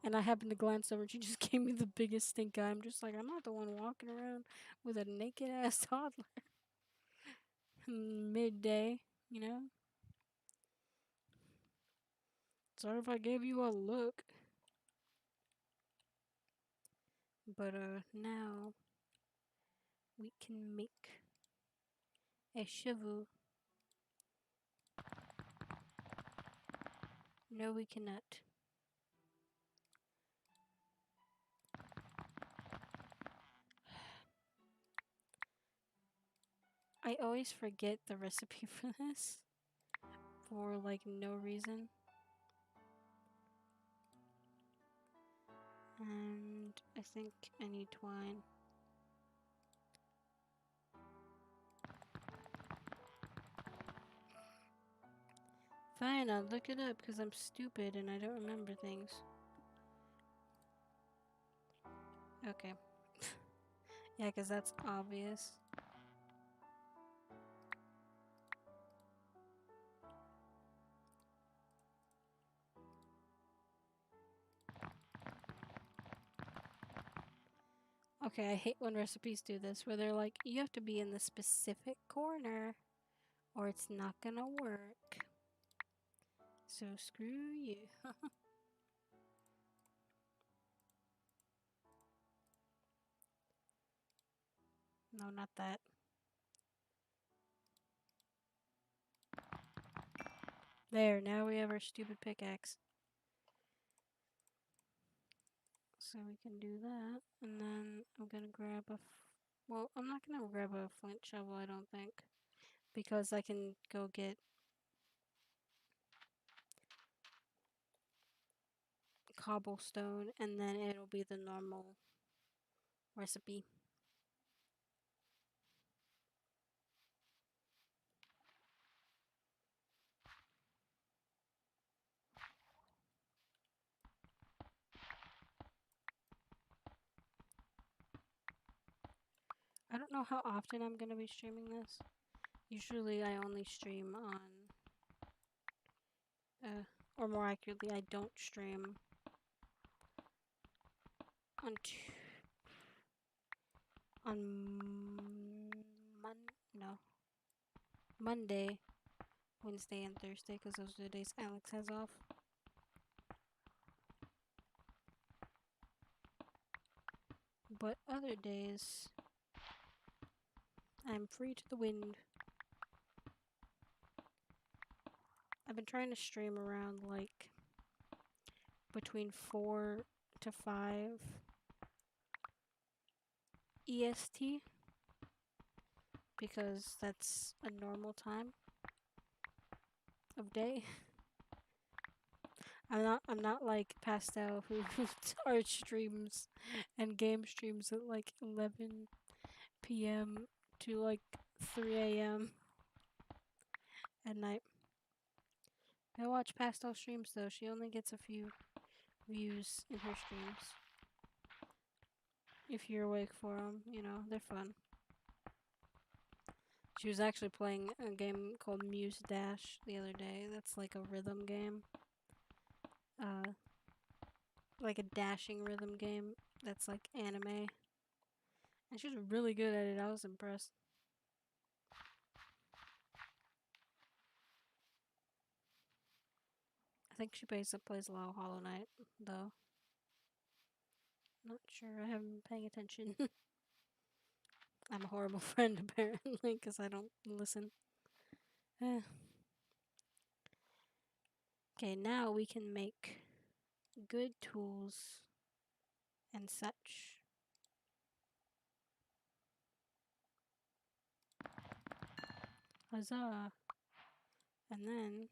[SPEAKER 1] And I happened to glance over and she just gave me the biggest stink eye. I'm just like, I'm not the one walking around with a naked ass toddler. Midday, you know? Sorry if I gave you a look. But now we can make a shovel. No, we cannot. I always forget the recipe for this for like no reason. And I think I need twine. Fine, I'll look it up because I'm stupid and I don't remember things. Okay. Yeah, because that's obvious. Okay, I hate when recipes do this, where they're like, you have to be in the specific corner, or it's not gonna work. So screw you. No, not that. There, now we have our stupid pickaxe. So we can do that, and then I'm gonna grab a... well, I'm not gonna grab a flint shovel, I don't think, because I can go get cobblestone, and then it'll be the normal recipe. I don't know how often I'm gonna be streaming this. Usually I only stream on... or more accurately, I don't stream on Monday, Wednesday, and Thursday, because those are the days Alex has off. But other days, I'm free to the wind. I've been trying to stream around like between 4 to 5 EST, because that's a normal time of day. I'm not like Pastel who art streams and game streams at like 11 p.m. to like 3 a.m. at night. I watch Pastel streams though. She only gets a few views in her streams. If you're awake for them, you know, they're fun. She was actually playing a game called Muse Dash the other day. That's like a rhythm game. Like a dashing rhythm game that's like anime. And she was really good at it. I was impressed. I think she plays a lot of Hollow Knight, though. Not sure. I haven't been paying attention. I'm a horrible friend, apparently, because I don't listen. Eh. Okay, now we can make good tools and such. Huzzah! And then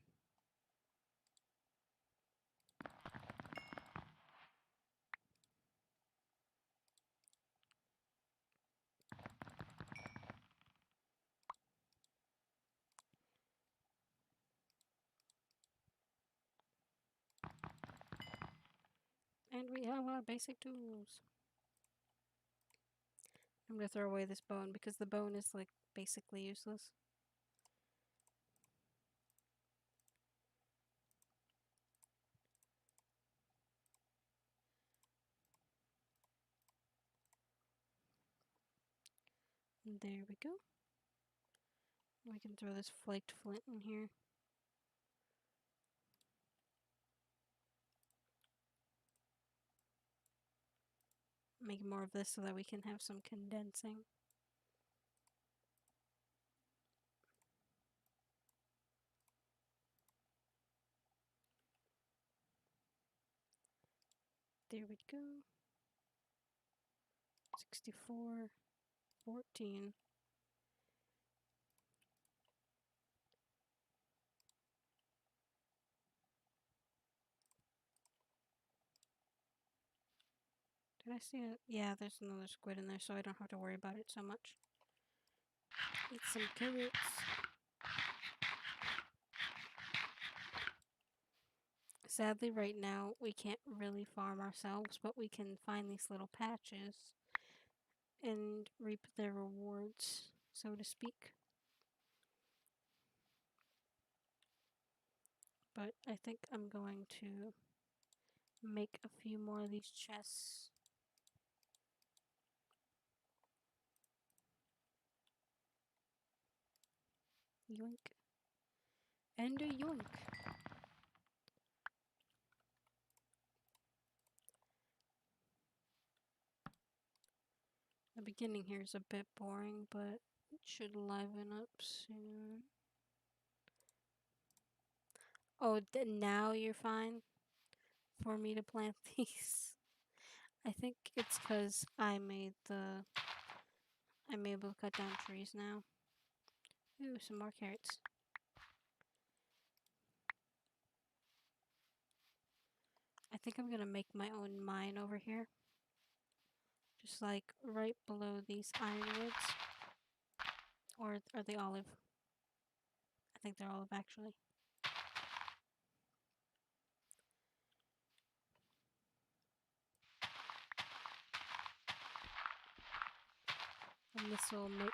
[SPEAKER 1] we have our basic tools. I'm gonna throw away this bone because the bone is like basically useless. There we go. We can throw this flaked flint in here. Make more of this so that we can have some condensing. There we go. 64, 14. Did I see it? Yeah, there's another squid in there, so I don't have to worry about it so much. Eat some carrots. Sadly, right now, we can't really farm ourselves, but we can find these little patches and reap their rewards, so to speak. But I think I'm going to make a few more of these chests. Yoink. And a yoink. The beginning here is a bit boring, but it should liven up soon. Oh, now you're fine for me to plant these. I think it's because I'm able to cut down trees now. Ooh, some more carrots. I think I'm gonna make my own mine over here. Just like right below these ironwoods. Or are they olive? I think they're olive actually. And this will make...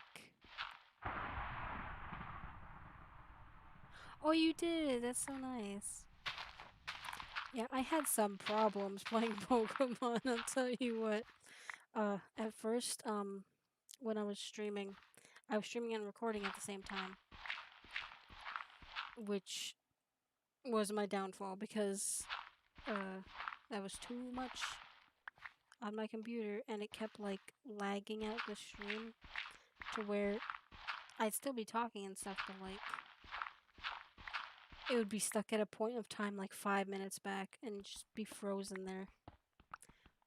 [SPEAKER 1] Oh, you did! That's so nice. Yeah, I had some problems playing Pokemon, I'll tell you what. At first, when I was streaming and recording at the same time. Which was my downfall because that was too much on my computer and it kept like lagging out the stream to where I'd still be talking and stuff, but like it would be stuck at a point of time like 5 minutes back and just be frozen there.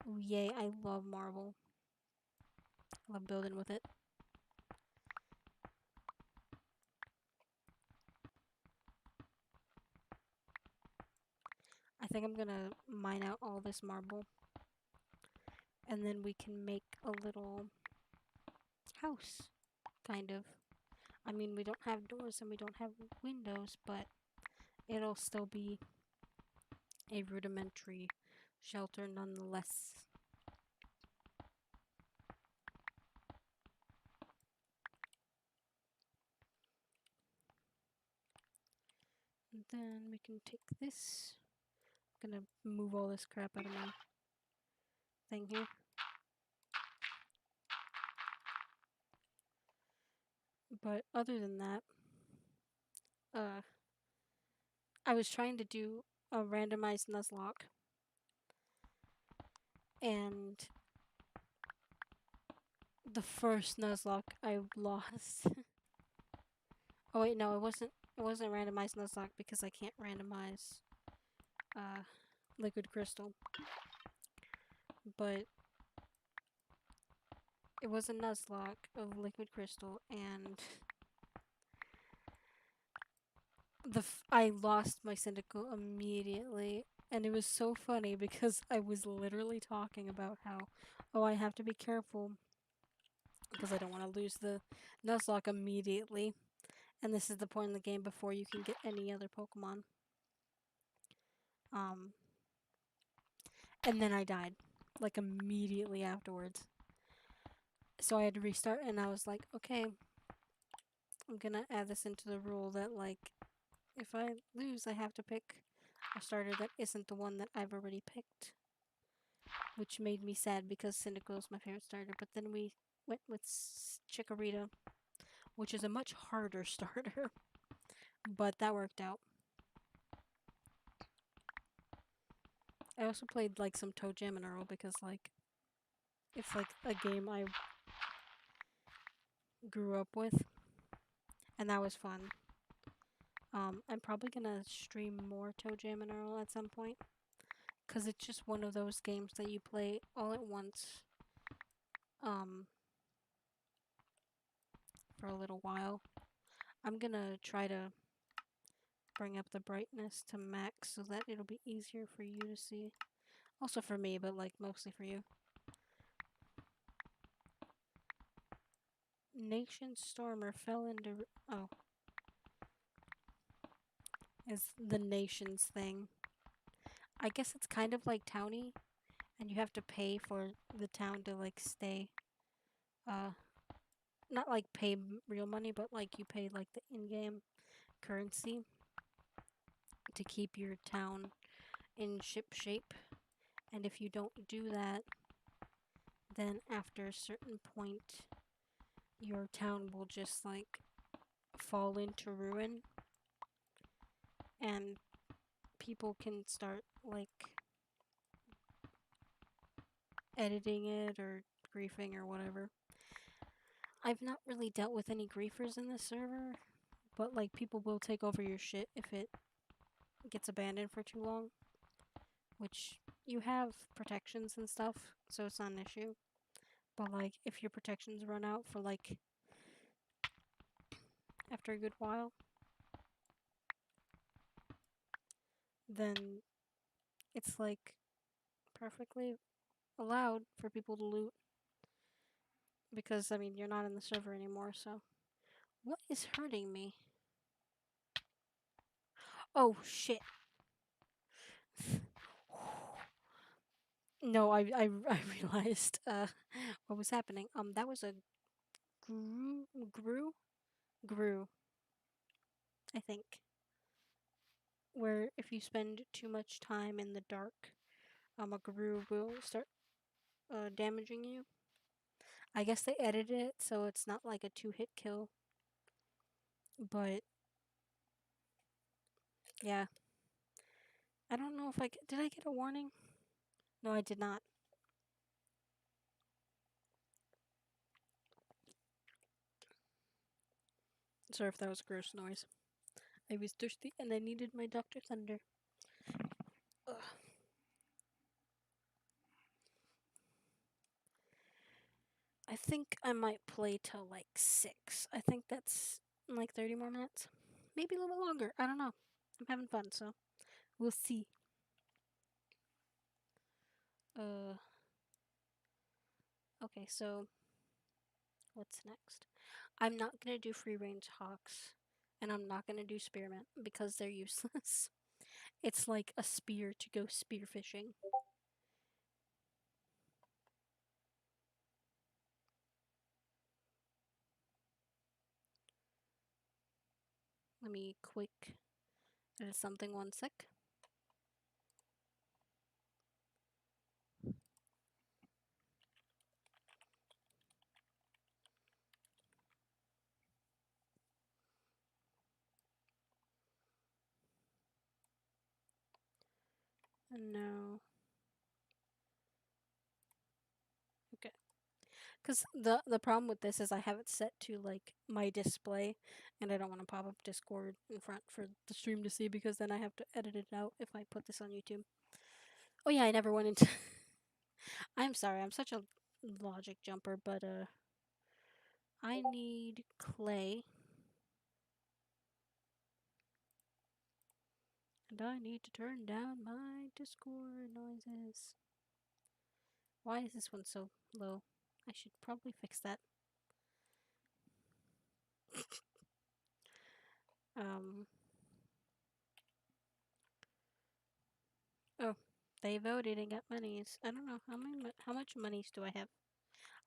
[SPEAKER 1] Oh yay, I love marble. I love building with it. I think I'm gonna mine out all this marble and then we can make a little house, kind of. I mean, we don't have doors and we don't have windows, but it'll still be a rudimentary shelter nonetheless. And then we can take this. I'm gonna move all this crap out of my thing here. But other than that, I was trying to do a randomized Nuzlocke, and the first Nuzlocke I lost. Oh wait, no, it wasn't. It wasn't a randomized Nuzlocke because I can't randomize uh, liquid crystal. But it was a Nuzlocke of liquid crystal, and I lost my Syndical immediately. And it was so funny because I was literally talking about how, oh, I have to be careful because I don't want to lose the Nuzlocke immediately. And this is the point in the game before you can get any other Pokemon. And then I died, like immediately afterwards. So I had to restart, and I was like, okay, I'm gonna add this into the rule that, like, if I lose, I have to pick a starter that isn't the one that I've already picked. Which made me sad because Cyndaquil is my favorite starter, but then we went with Chikorita, which is a much harder starter. But that worked out. I also played like some Toe Jam and Earl because like it's like a game I grew up with, and that was fun. I'm probably gonna stream more Toe Jam and Earl at some point, cause it's just one of those games that you play all at once, for a little while. I'm gonna try to bring up the brightness to max so that it'll be easier for you to see. Also for me, but like mostly for you. Nation Stormer fell into... Oh. Is the nations thing. I guess it's kind of like Townie, and you have to pay for the town to like stay. Not like pay real money, but like you pay like the in-game currency to keep your town in ship shape. And if you don't do that, then after a certain point, your town will just like fall into ruin, and people can start like editing it or griefing or whatever. I've not really dealt with any griefers in this server, but like people will take over your shit if it gets abandoned for too long, which you have protections and stuff, so it's not an issue. But like if your protections run out for like after a good while, then it's like perfectly allowed for people to loot, because I mean you're not in the server anymore. So what is hurting me? Oh shit. No, I realized what was happening. That was a grew, I think. Where if you spend too much time in the dark, a grew will start damaging you. I guess they edited it so it's not like a 2-hit kill. But yeah. I don't know if did I get a warning? No, I did not. Sorry if that was a gross noise. I was thirsty and I needed my Dr. Thunder. Ugh. I think I might play till like 6. I think that's like 30 more minutes. Maybe a little bit longer. I don't know. I'm having fun, so we'll see. Okay, so what's next? I'm not gonna do free range hawks, and I'm not gonna do spearmint because they're useless. It's like a spear to go spear fishing. Let me quick edit something 1 sec. No. Okay. Because the problem with this is I have it set to like my display, and I don't want to pop up Discord in front for the stream to see because then I have to edit it out if I put this on YouTube. Oh yeah, I never went into. I'm sorry, I'm such a logic jumper, but I need clay, and I need to turn down my Discord noises. Why is this one so low? I should probably fix that. Um. Oh, they voted and got monies. I don't know how much monies do I have.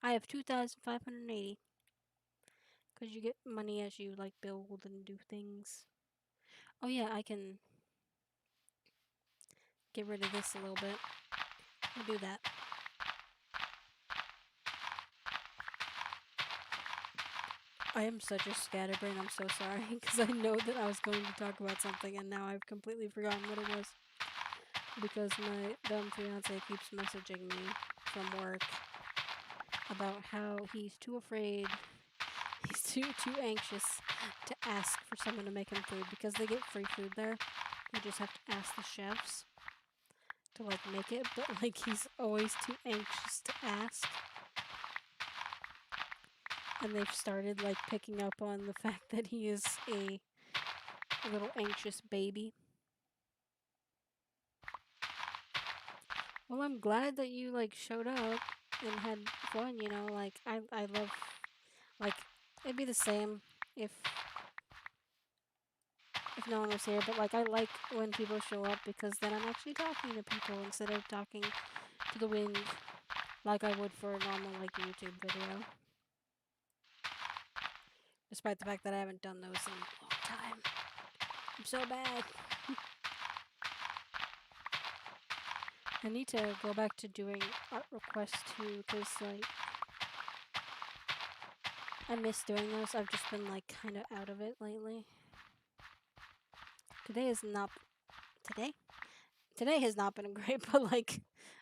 [SPEAKER 1] I have 2,580. Cause you get money as you like build and do things. Oh yeah, I can get rid of this a little bit. I'll do that. I am such a scatterbrain. I'm so sorry because I know that I was going to talk about something and now I've completely forgotten what it was. Because my dumb fiance keeps messaging me from work about how he's too afraid, he's too anxious to ask for someone to make him food because they get free food there. You just have to ask the chefs to like make it, but like he's always too anxious to ask. And they've started like picking up on the fact that he is a little anxious baby. Well, I'm glad that you like showed up and had fun, you know, like I love like it'd be the same if no one was here, but like I like when people show up because then I'm actually talking to people instead of talking to the wind like I would for a normal like YouTube video. Despite the fact that I haven't done those in a long time. I'm so bad. I need to go back to doing art requests too, because like I miss doing those. I've just been like kind of out of it lately. Today is not today. Today has not been great, but like,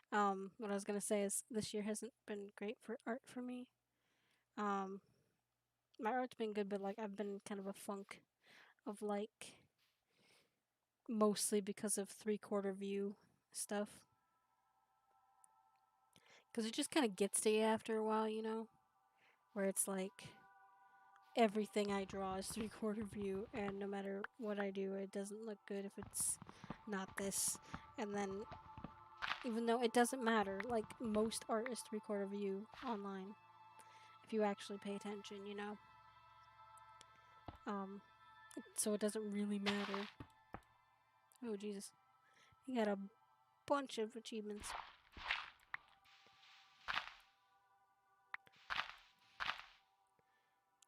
[SPEAKER 1] what I was gonna say is this year hasn't been great for art for me. Um, my art's been good, but like I've been kind of a funk of like mostly because of 3/4 view stuff. Because it just kind of gets to you after a while, you know, where it's like everything I draw is 3/4 view, and no matter what I do, it doesn't look good if it's not this. And then, even though it doesn't matter, like most art is 3/4 view online, if you actually pay attention, you know. Um, so it doesn't really matter. Oh Jesus, he got a bunch of achievements.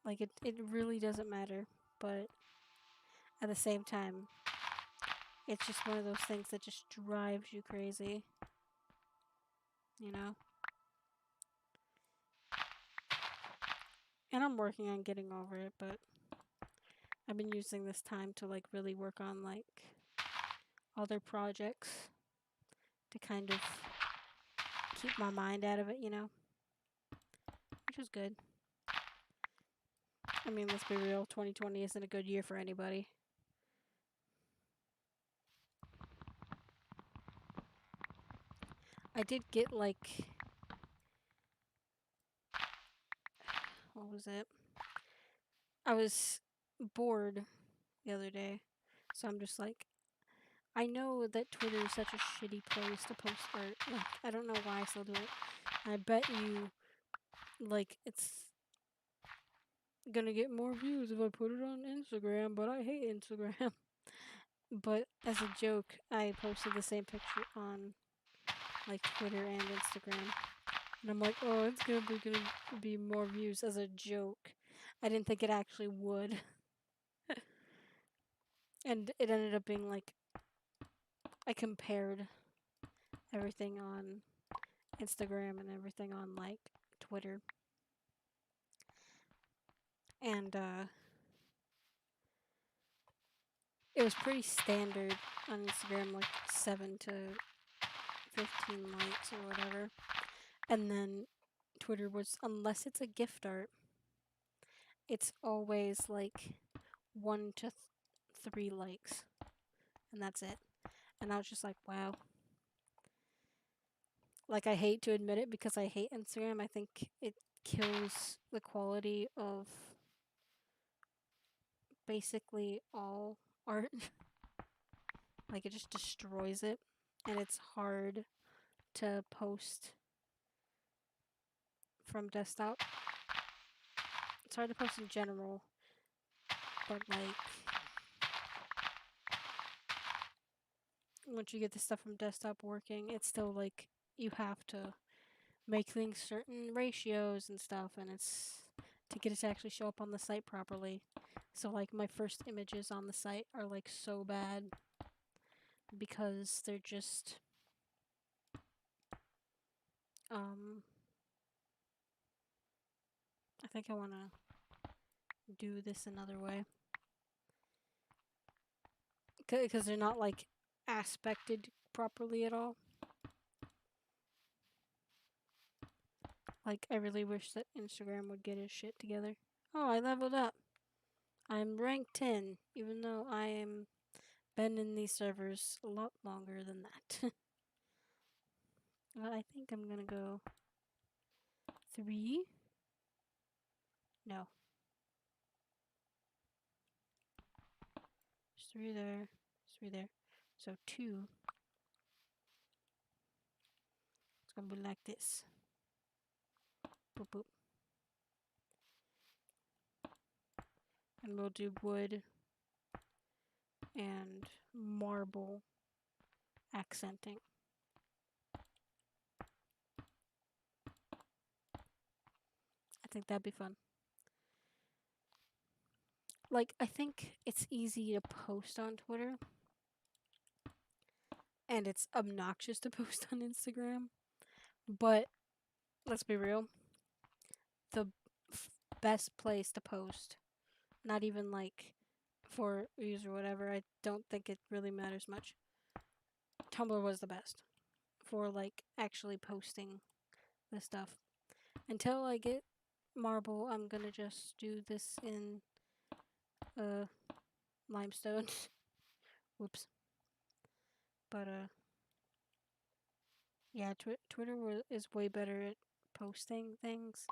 [SPEAKER 1] Like it really doesn't matter, but at the same time, it's just one of those things that just drives you crazy. You know? And I'm working on getting over it, but I've been using this time to like really work on like other projects to kind of keep my mind out of it, you know? Which is good. I mean, let's be real, 2020 isn't a good year for anybody. I did get like what was it? I was bored the other day, so I'm just like, I know that Twitter is such a shitty place to post art. Like, I don't know why I still do it. I bet you, like, it's gonna get more views if I put it on Instagram, but I hate Instagram. But as a joke, I posted the same picture on, like, Twitter and Instagram. And I'm like, oh, it's gonna be more views as a joke. I didn't think it actually would. And it ended up being like, I compared everything on Instagram and everything on like Twitter. And it was pretty standard on Instagram, like 7 to 15 likes or whatever. And then Twitter was, unless it's a gift art, it's always like 1 to 3 likes. And that's it. And I was just like, wow. Like, I hate to admit it because I hate Instagram. I think it kills the quality of basically all art. Like, it just destroys it. And it's hard to post from desktop. It's hard to post in general. But, like, once you get the stuff from desktop working, it's still, like, you have to make things certain ratios and stuff, and it's to get it to actually show up on the site properly. So like my first images on the site are like so bad because they're just I think I want to do this another way because they're not like aspected properly at all. Like, I really wish that Instagram would get his shit together. Oh, I leveled up. I'm rank 10, even though I am been in these servers a lot longer than that. Well, I think I'm gonna go 3. No. There's 3 there. There's 3 there. So 2. It's gonna be like this. Boop boop. And we'll do wood and marble accenting. I think that'd be fun. Like, I think it's easy to post on Twitter. And it's obnoxious to post on Instagram. But, let's be real. The best place to post, not even like for views or whatever, I don't think it really matters much. Tumblr was the best for like actually posting the stuff. Until I get marble, I'm gonna just do this in limestone. Whoops. But yeah, Twitter is way better at posting things,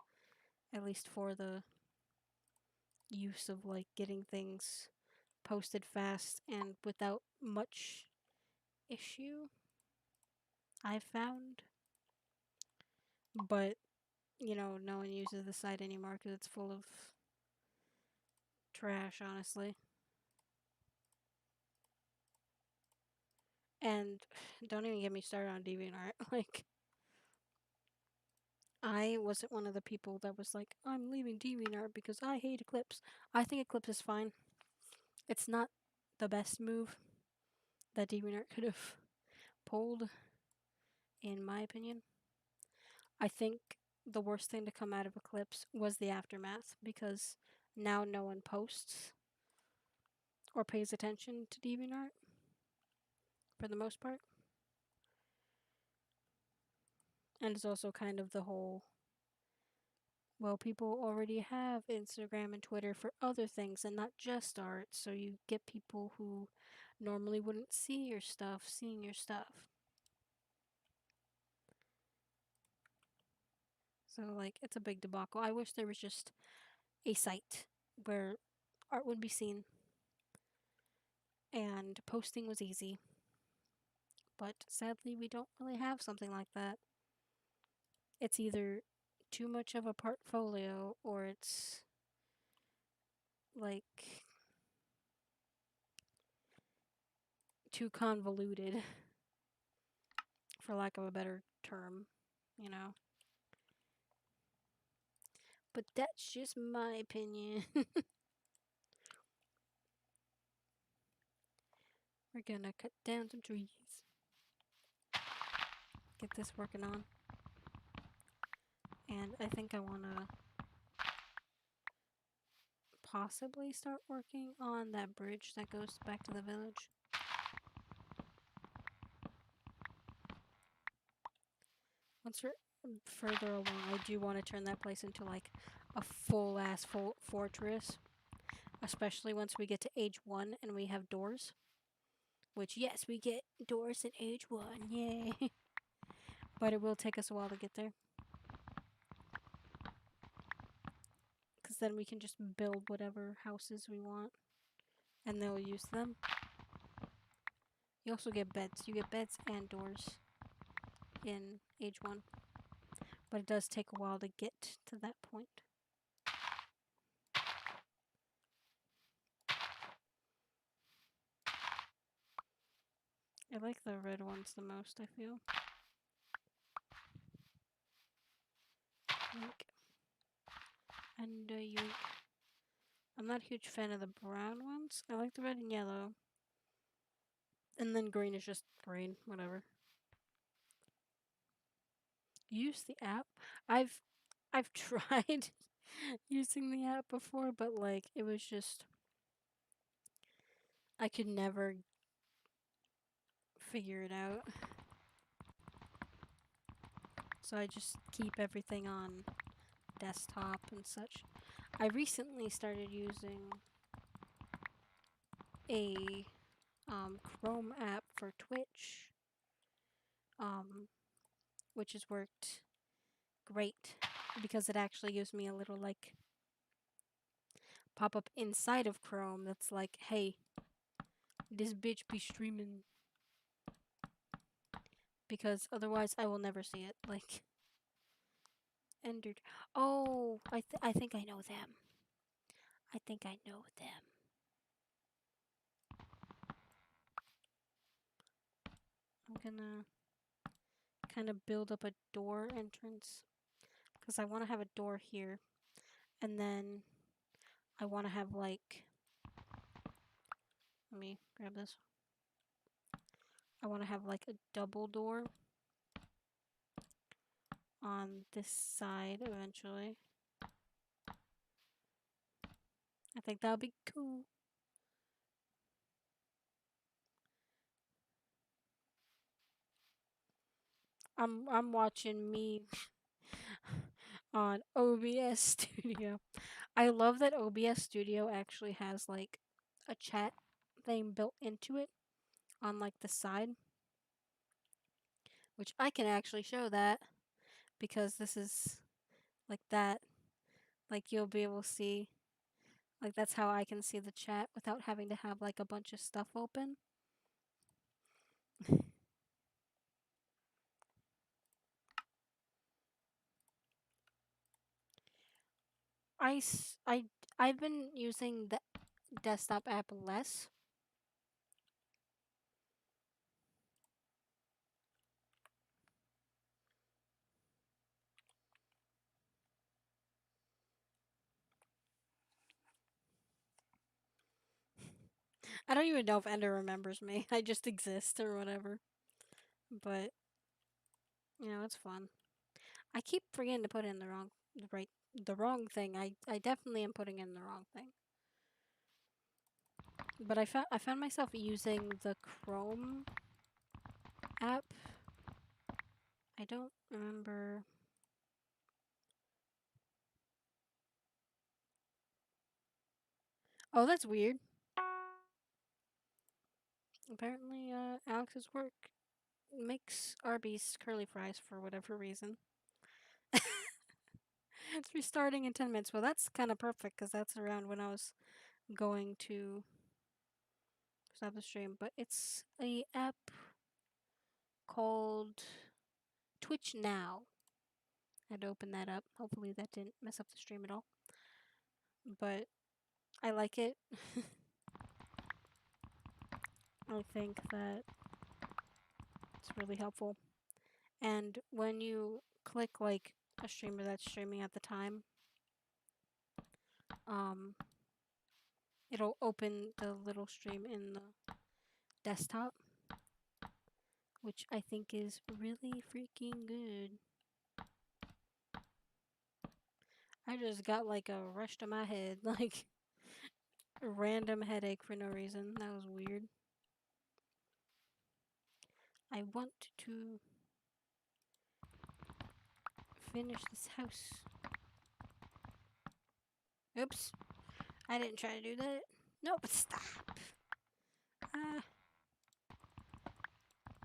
[SPEAKER 1] at least for the use of like getting things posted fast and without much issue, I've found. But, you know, no one uses the site anymore because it's full of trash, honestly. And don't even get me started on DeviantArt. Like, I wasn't one of the people that was like, I'm leaving DeviantArt because I hate Eclipse. I think Eclipse is fine. It's not the best move that DeviantArt could have pulled, in my opinion. I think the worst thing to come out of Eclipse was the aftermath because now no one posts or pays attention to DeviantArt for the most part. And it's also kind of the whole, well, people already have Instagram and Twitter for other things and not just art, so you get people who normally wouldn't see your stuff seeing your stuff. So, like, it's a big debacle. I wish there was just a site where art would be seen and posting was easy. But sadly, we don't really have something like that. It's either too much of a portfolio or it's like too convoluted, for lack of a better term, you know. But that's just my opinion. We're gonna cut down some trees. Get this working on. And I think I wanna possibly start working on that bridge that goes back to the village. Once we're further along, I do want to turn that place into like a full fortress, especially once we get to age 1 and we have doors. Which, yes, we get doors in age 1, yay! But it will take us a while to get there. Because then we can just build whatever houses we want, and they'll use them. You also get beds. You get beds and doors in age 1. But it does take a while to get to that point. I like the red ones the most, I feel. Yoink. And yoink. I'm not a huge fan of the brown ones. I like the red and yellow. And then green is just green, whatever. Use the app. I've tried using the app before, but like it was just I could never figure it out. So I just keep everything on desktop and such. I recently started using a Chrome app for Twitch, which has worked great because it actually gives me a little like pop up inside of Chrome that's like, hey, this bitch be streaming. Because otherwise I will never see it. Like, entered. Oh, I think I know them. I think I know them. I'm gonna kind of build up a door entrance because I want to have a door here, and then I want to have like. Let me grab this. I want to have like a double door on this side eventually. I think that'll be cool. I'm watching me on OBS Studio. I love that OBS Studio actually has like a chat thing built into it on like the side, which I can actually show that because this is like that. Like you'll be able to see, like that's how I can see the chat without having to have like a bunch of stuff open. I, I've been using the desktop app less. I don't even know if Ender remembers me. I just exist or whatever. But, you know, it's fun. I keep forgetting to put in the wrong thing. I definitely am putting in the wrong thing. But I found myself using the Chrome app. I don't remember. Oh, that's weird. Apparently, Alex's work makes Arby's curly fries for whatever reason. It's restarting in 10 minutes. Well, that's kind of perfect because that's around when I was going to stop the stream. But it's a app called Twitch Now. I had to open that up. Hopefully that didn't mess up the stream at all. But I like it. I think that it's really helpful. And when you click like a streamer that's streaming at the time, it'll open the little stream in the desktop, which I think is really freaking good. I just got like a rush to my head, like a random headache for no reason. That was weird. I want to finish this house. Oops. I didn't try to do that. Nope, stop.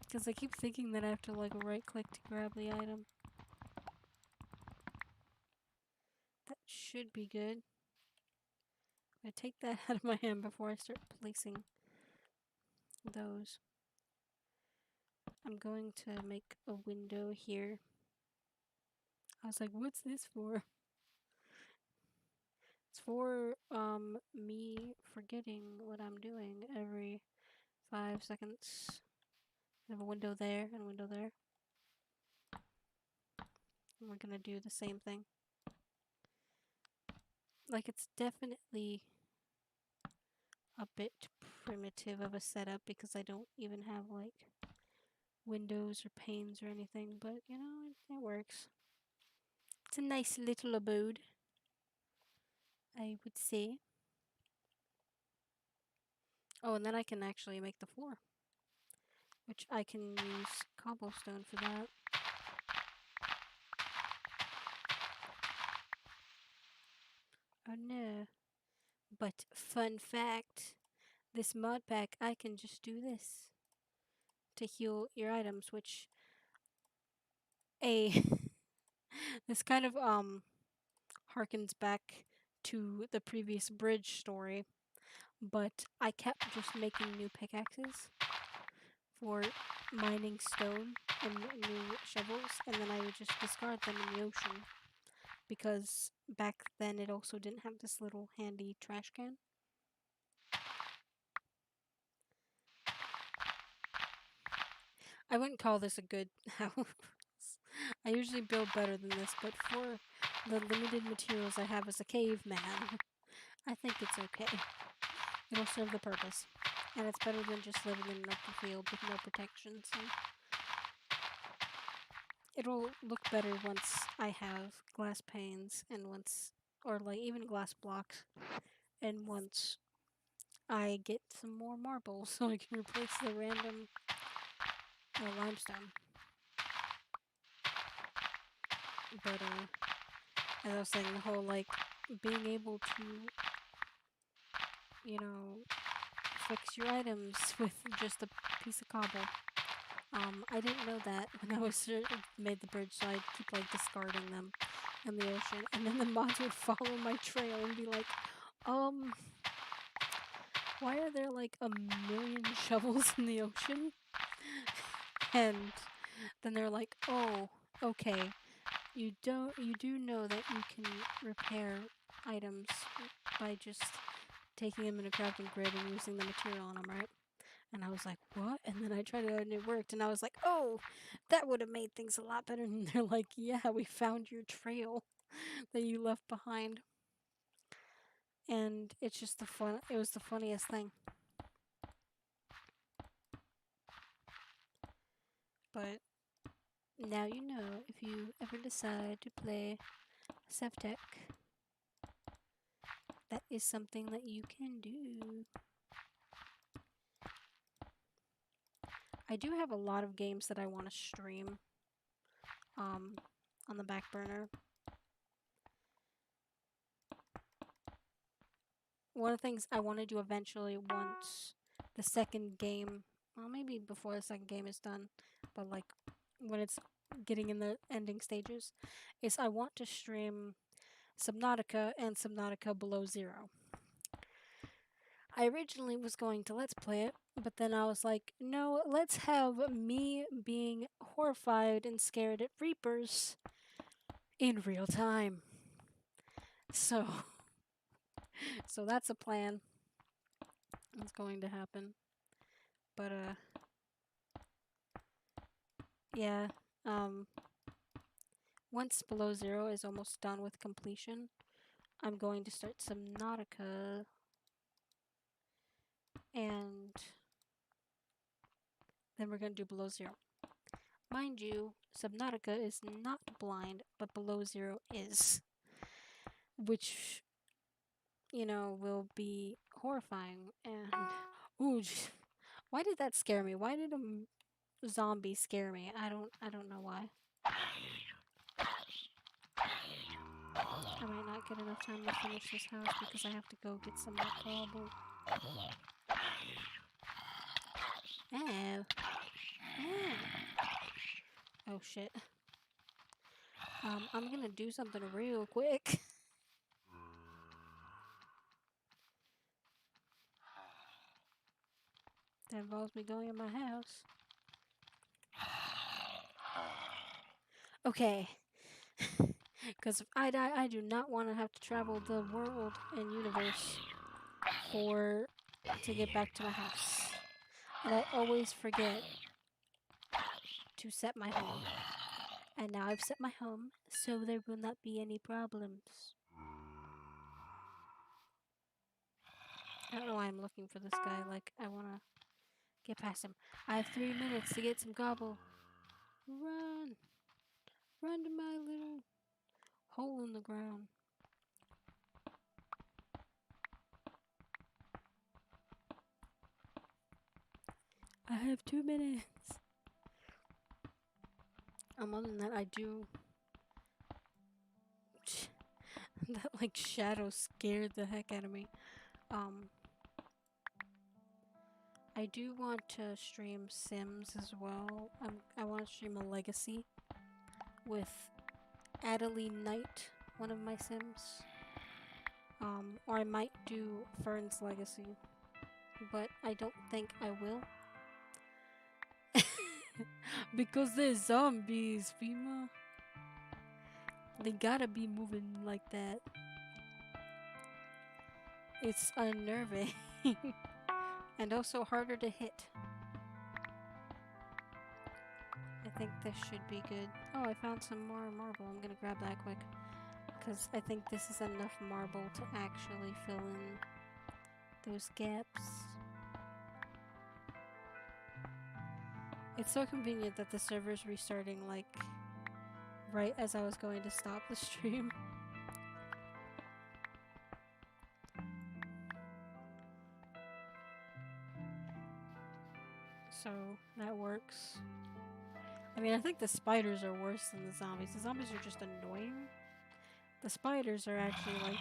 [SPEAKER 1] Because I keep thinking that I have to like right click to grab the item. That should be good. I take that out of my hand before I start placing those. I'm going to make a window here. I was like, what's this for? It's for me forgetting what I'm doing every 5 seconds. I have a window there and a window there. And we're gonna do the same thing. Like, it's definitely a bit primitive of a setup because I don't even have like windows or panes or anything, but you know, it works. It's a nice little abode, I would say. Oh, and then I can actually make the floor, which I can use cobblestone for that. Oh no. But fun fact, this mod pack, I can just do this to heal your items, which this kind of harkens back to the previous bridge story, but I kept just making new pickaxes for mining stone and new shovels, and then I would just discard them in the ocean because back then it also didn't have this little handy trash can. I wouldn't call this a good house. I usually build better than this, but for the limited materials I have as a caveman, I think it's okay. It'll serve the purpose. And it's better than just living in an open field with no protection, so it'll look better once I have glass panes and once, or like even glass blocks, and once I get some more marble so I can replace the random limestone. But as I was saying, the whole like being able to, you know, fix your items with just a piece of cobble. I didn't know that when I was made the bridge, so I'd keep like discarding them in the ocean, and then the mods would follow my trail and be like, why are there like a million shovels in the ocean? And then they're like, oh, okay, you do know that you can repair items by just taking them in a crafting grid and using the material on them, right? And I was like, what? And then I tried it and it worked. And I was like, oh, that would have made things a lot better. And they're like, yeah, we found your trail that you left behind. And it's just it was the funniest thing. But now you know, if you ever decide to play SevTech, that is something that you can do. I do have a lot of games that I want to stream on the back burner. One of the things I want to do eventually once the second game, well, maybe before the second game is done, but like when it's getting in the ending stages, is I want to stream Subnautica and Subnautica Below Zero. I originally was going to Let's Play it, but then I was like, no, let's have me being horrified and scared at Reapers in real time. So that's a plan. It's going to happen. But yeah, once Below Zero is almost done with completion, I'm going to start Subnautica, and then we're going to do Below Zero. Mind you, Subnautica is not blind, but Below Zero is, which, you know, will be horrifying. And ooh, why did that scare me? Why did a zombie scare me? I don't know why. enough time to finish this house because I have to go get some more cobble. Ow. Ow. Oh shit. I'm gonna do something real quick. That involves me going in my house. Okay. Because if I die, I do not want to have to travel the world and universe to get back to my house. And I always forget to set my home. And now I've set my home, so there will not be any problems. I don't know why I'm looking for this guy, like, I want to get past him. I have 3 minutes to get some gobble. Run! Run to my little hole in the ground. I have 2 minutes. Other than that, I do... that, like, shadow scared the heck out of me. I do want to stream Sims as well. I want to stream a Legacy with Adeline Knight, one of my Sims. Or I might do Fern's Legacy, but I don't think I will. Because there's zombies, Fima. They gotta be moving like that. It's unnerving. And also harder to hit. I think this should be good. Oh, I found some more marble. I'm gonna grab that quick. Because I think this is enough marble to actually fill in those gaps. It's so convenient that the server's restarting, like, right as I was going to stop the stream. So, that works. I mean, I think the spiders are worse than the zombies. The zombies are just annoying. The spiders are actually, like,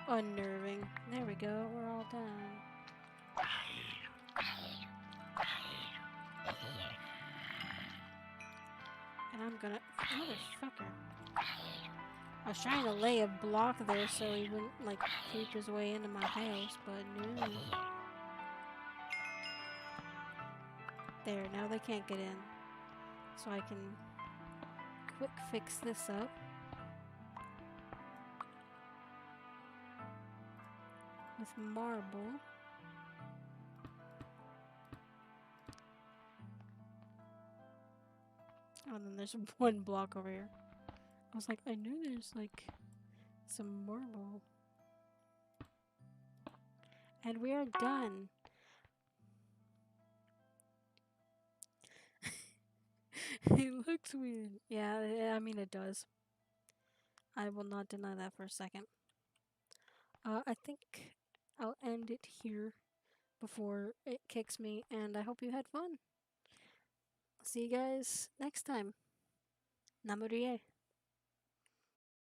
[SPEAKER 1] unnerving. There we go, we're all done. And I'm gonna... Motherfucker. I was trying to lay a block there so he wouldn't, like, creep his way into my house, but no. There, now they can't get in. So I can quick fix this up. With marble. Oh, and then there's one block over here. I was like, I knew there's like some marble. And we are done. It looks weird. Yeah, I mean it does. I will not deny that for a second. I think I'll end it here before it kicks me, and I hope you had fun. See you guys next time. Namurie.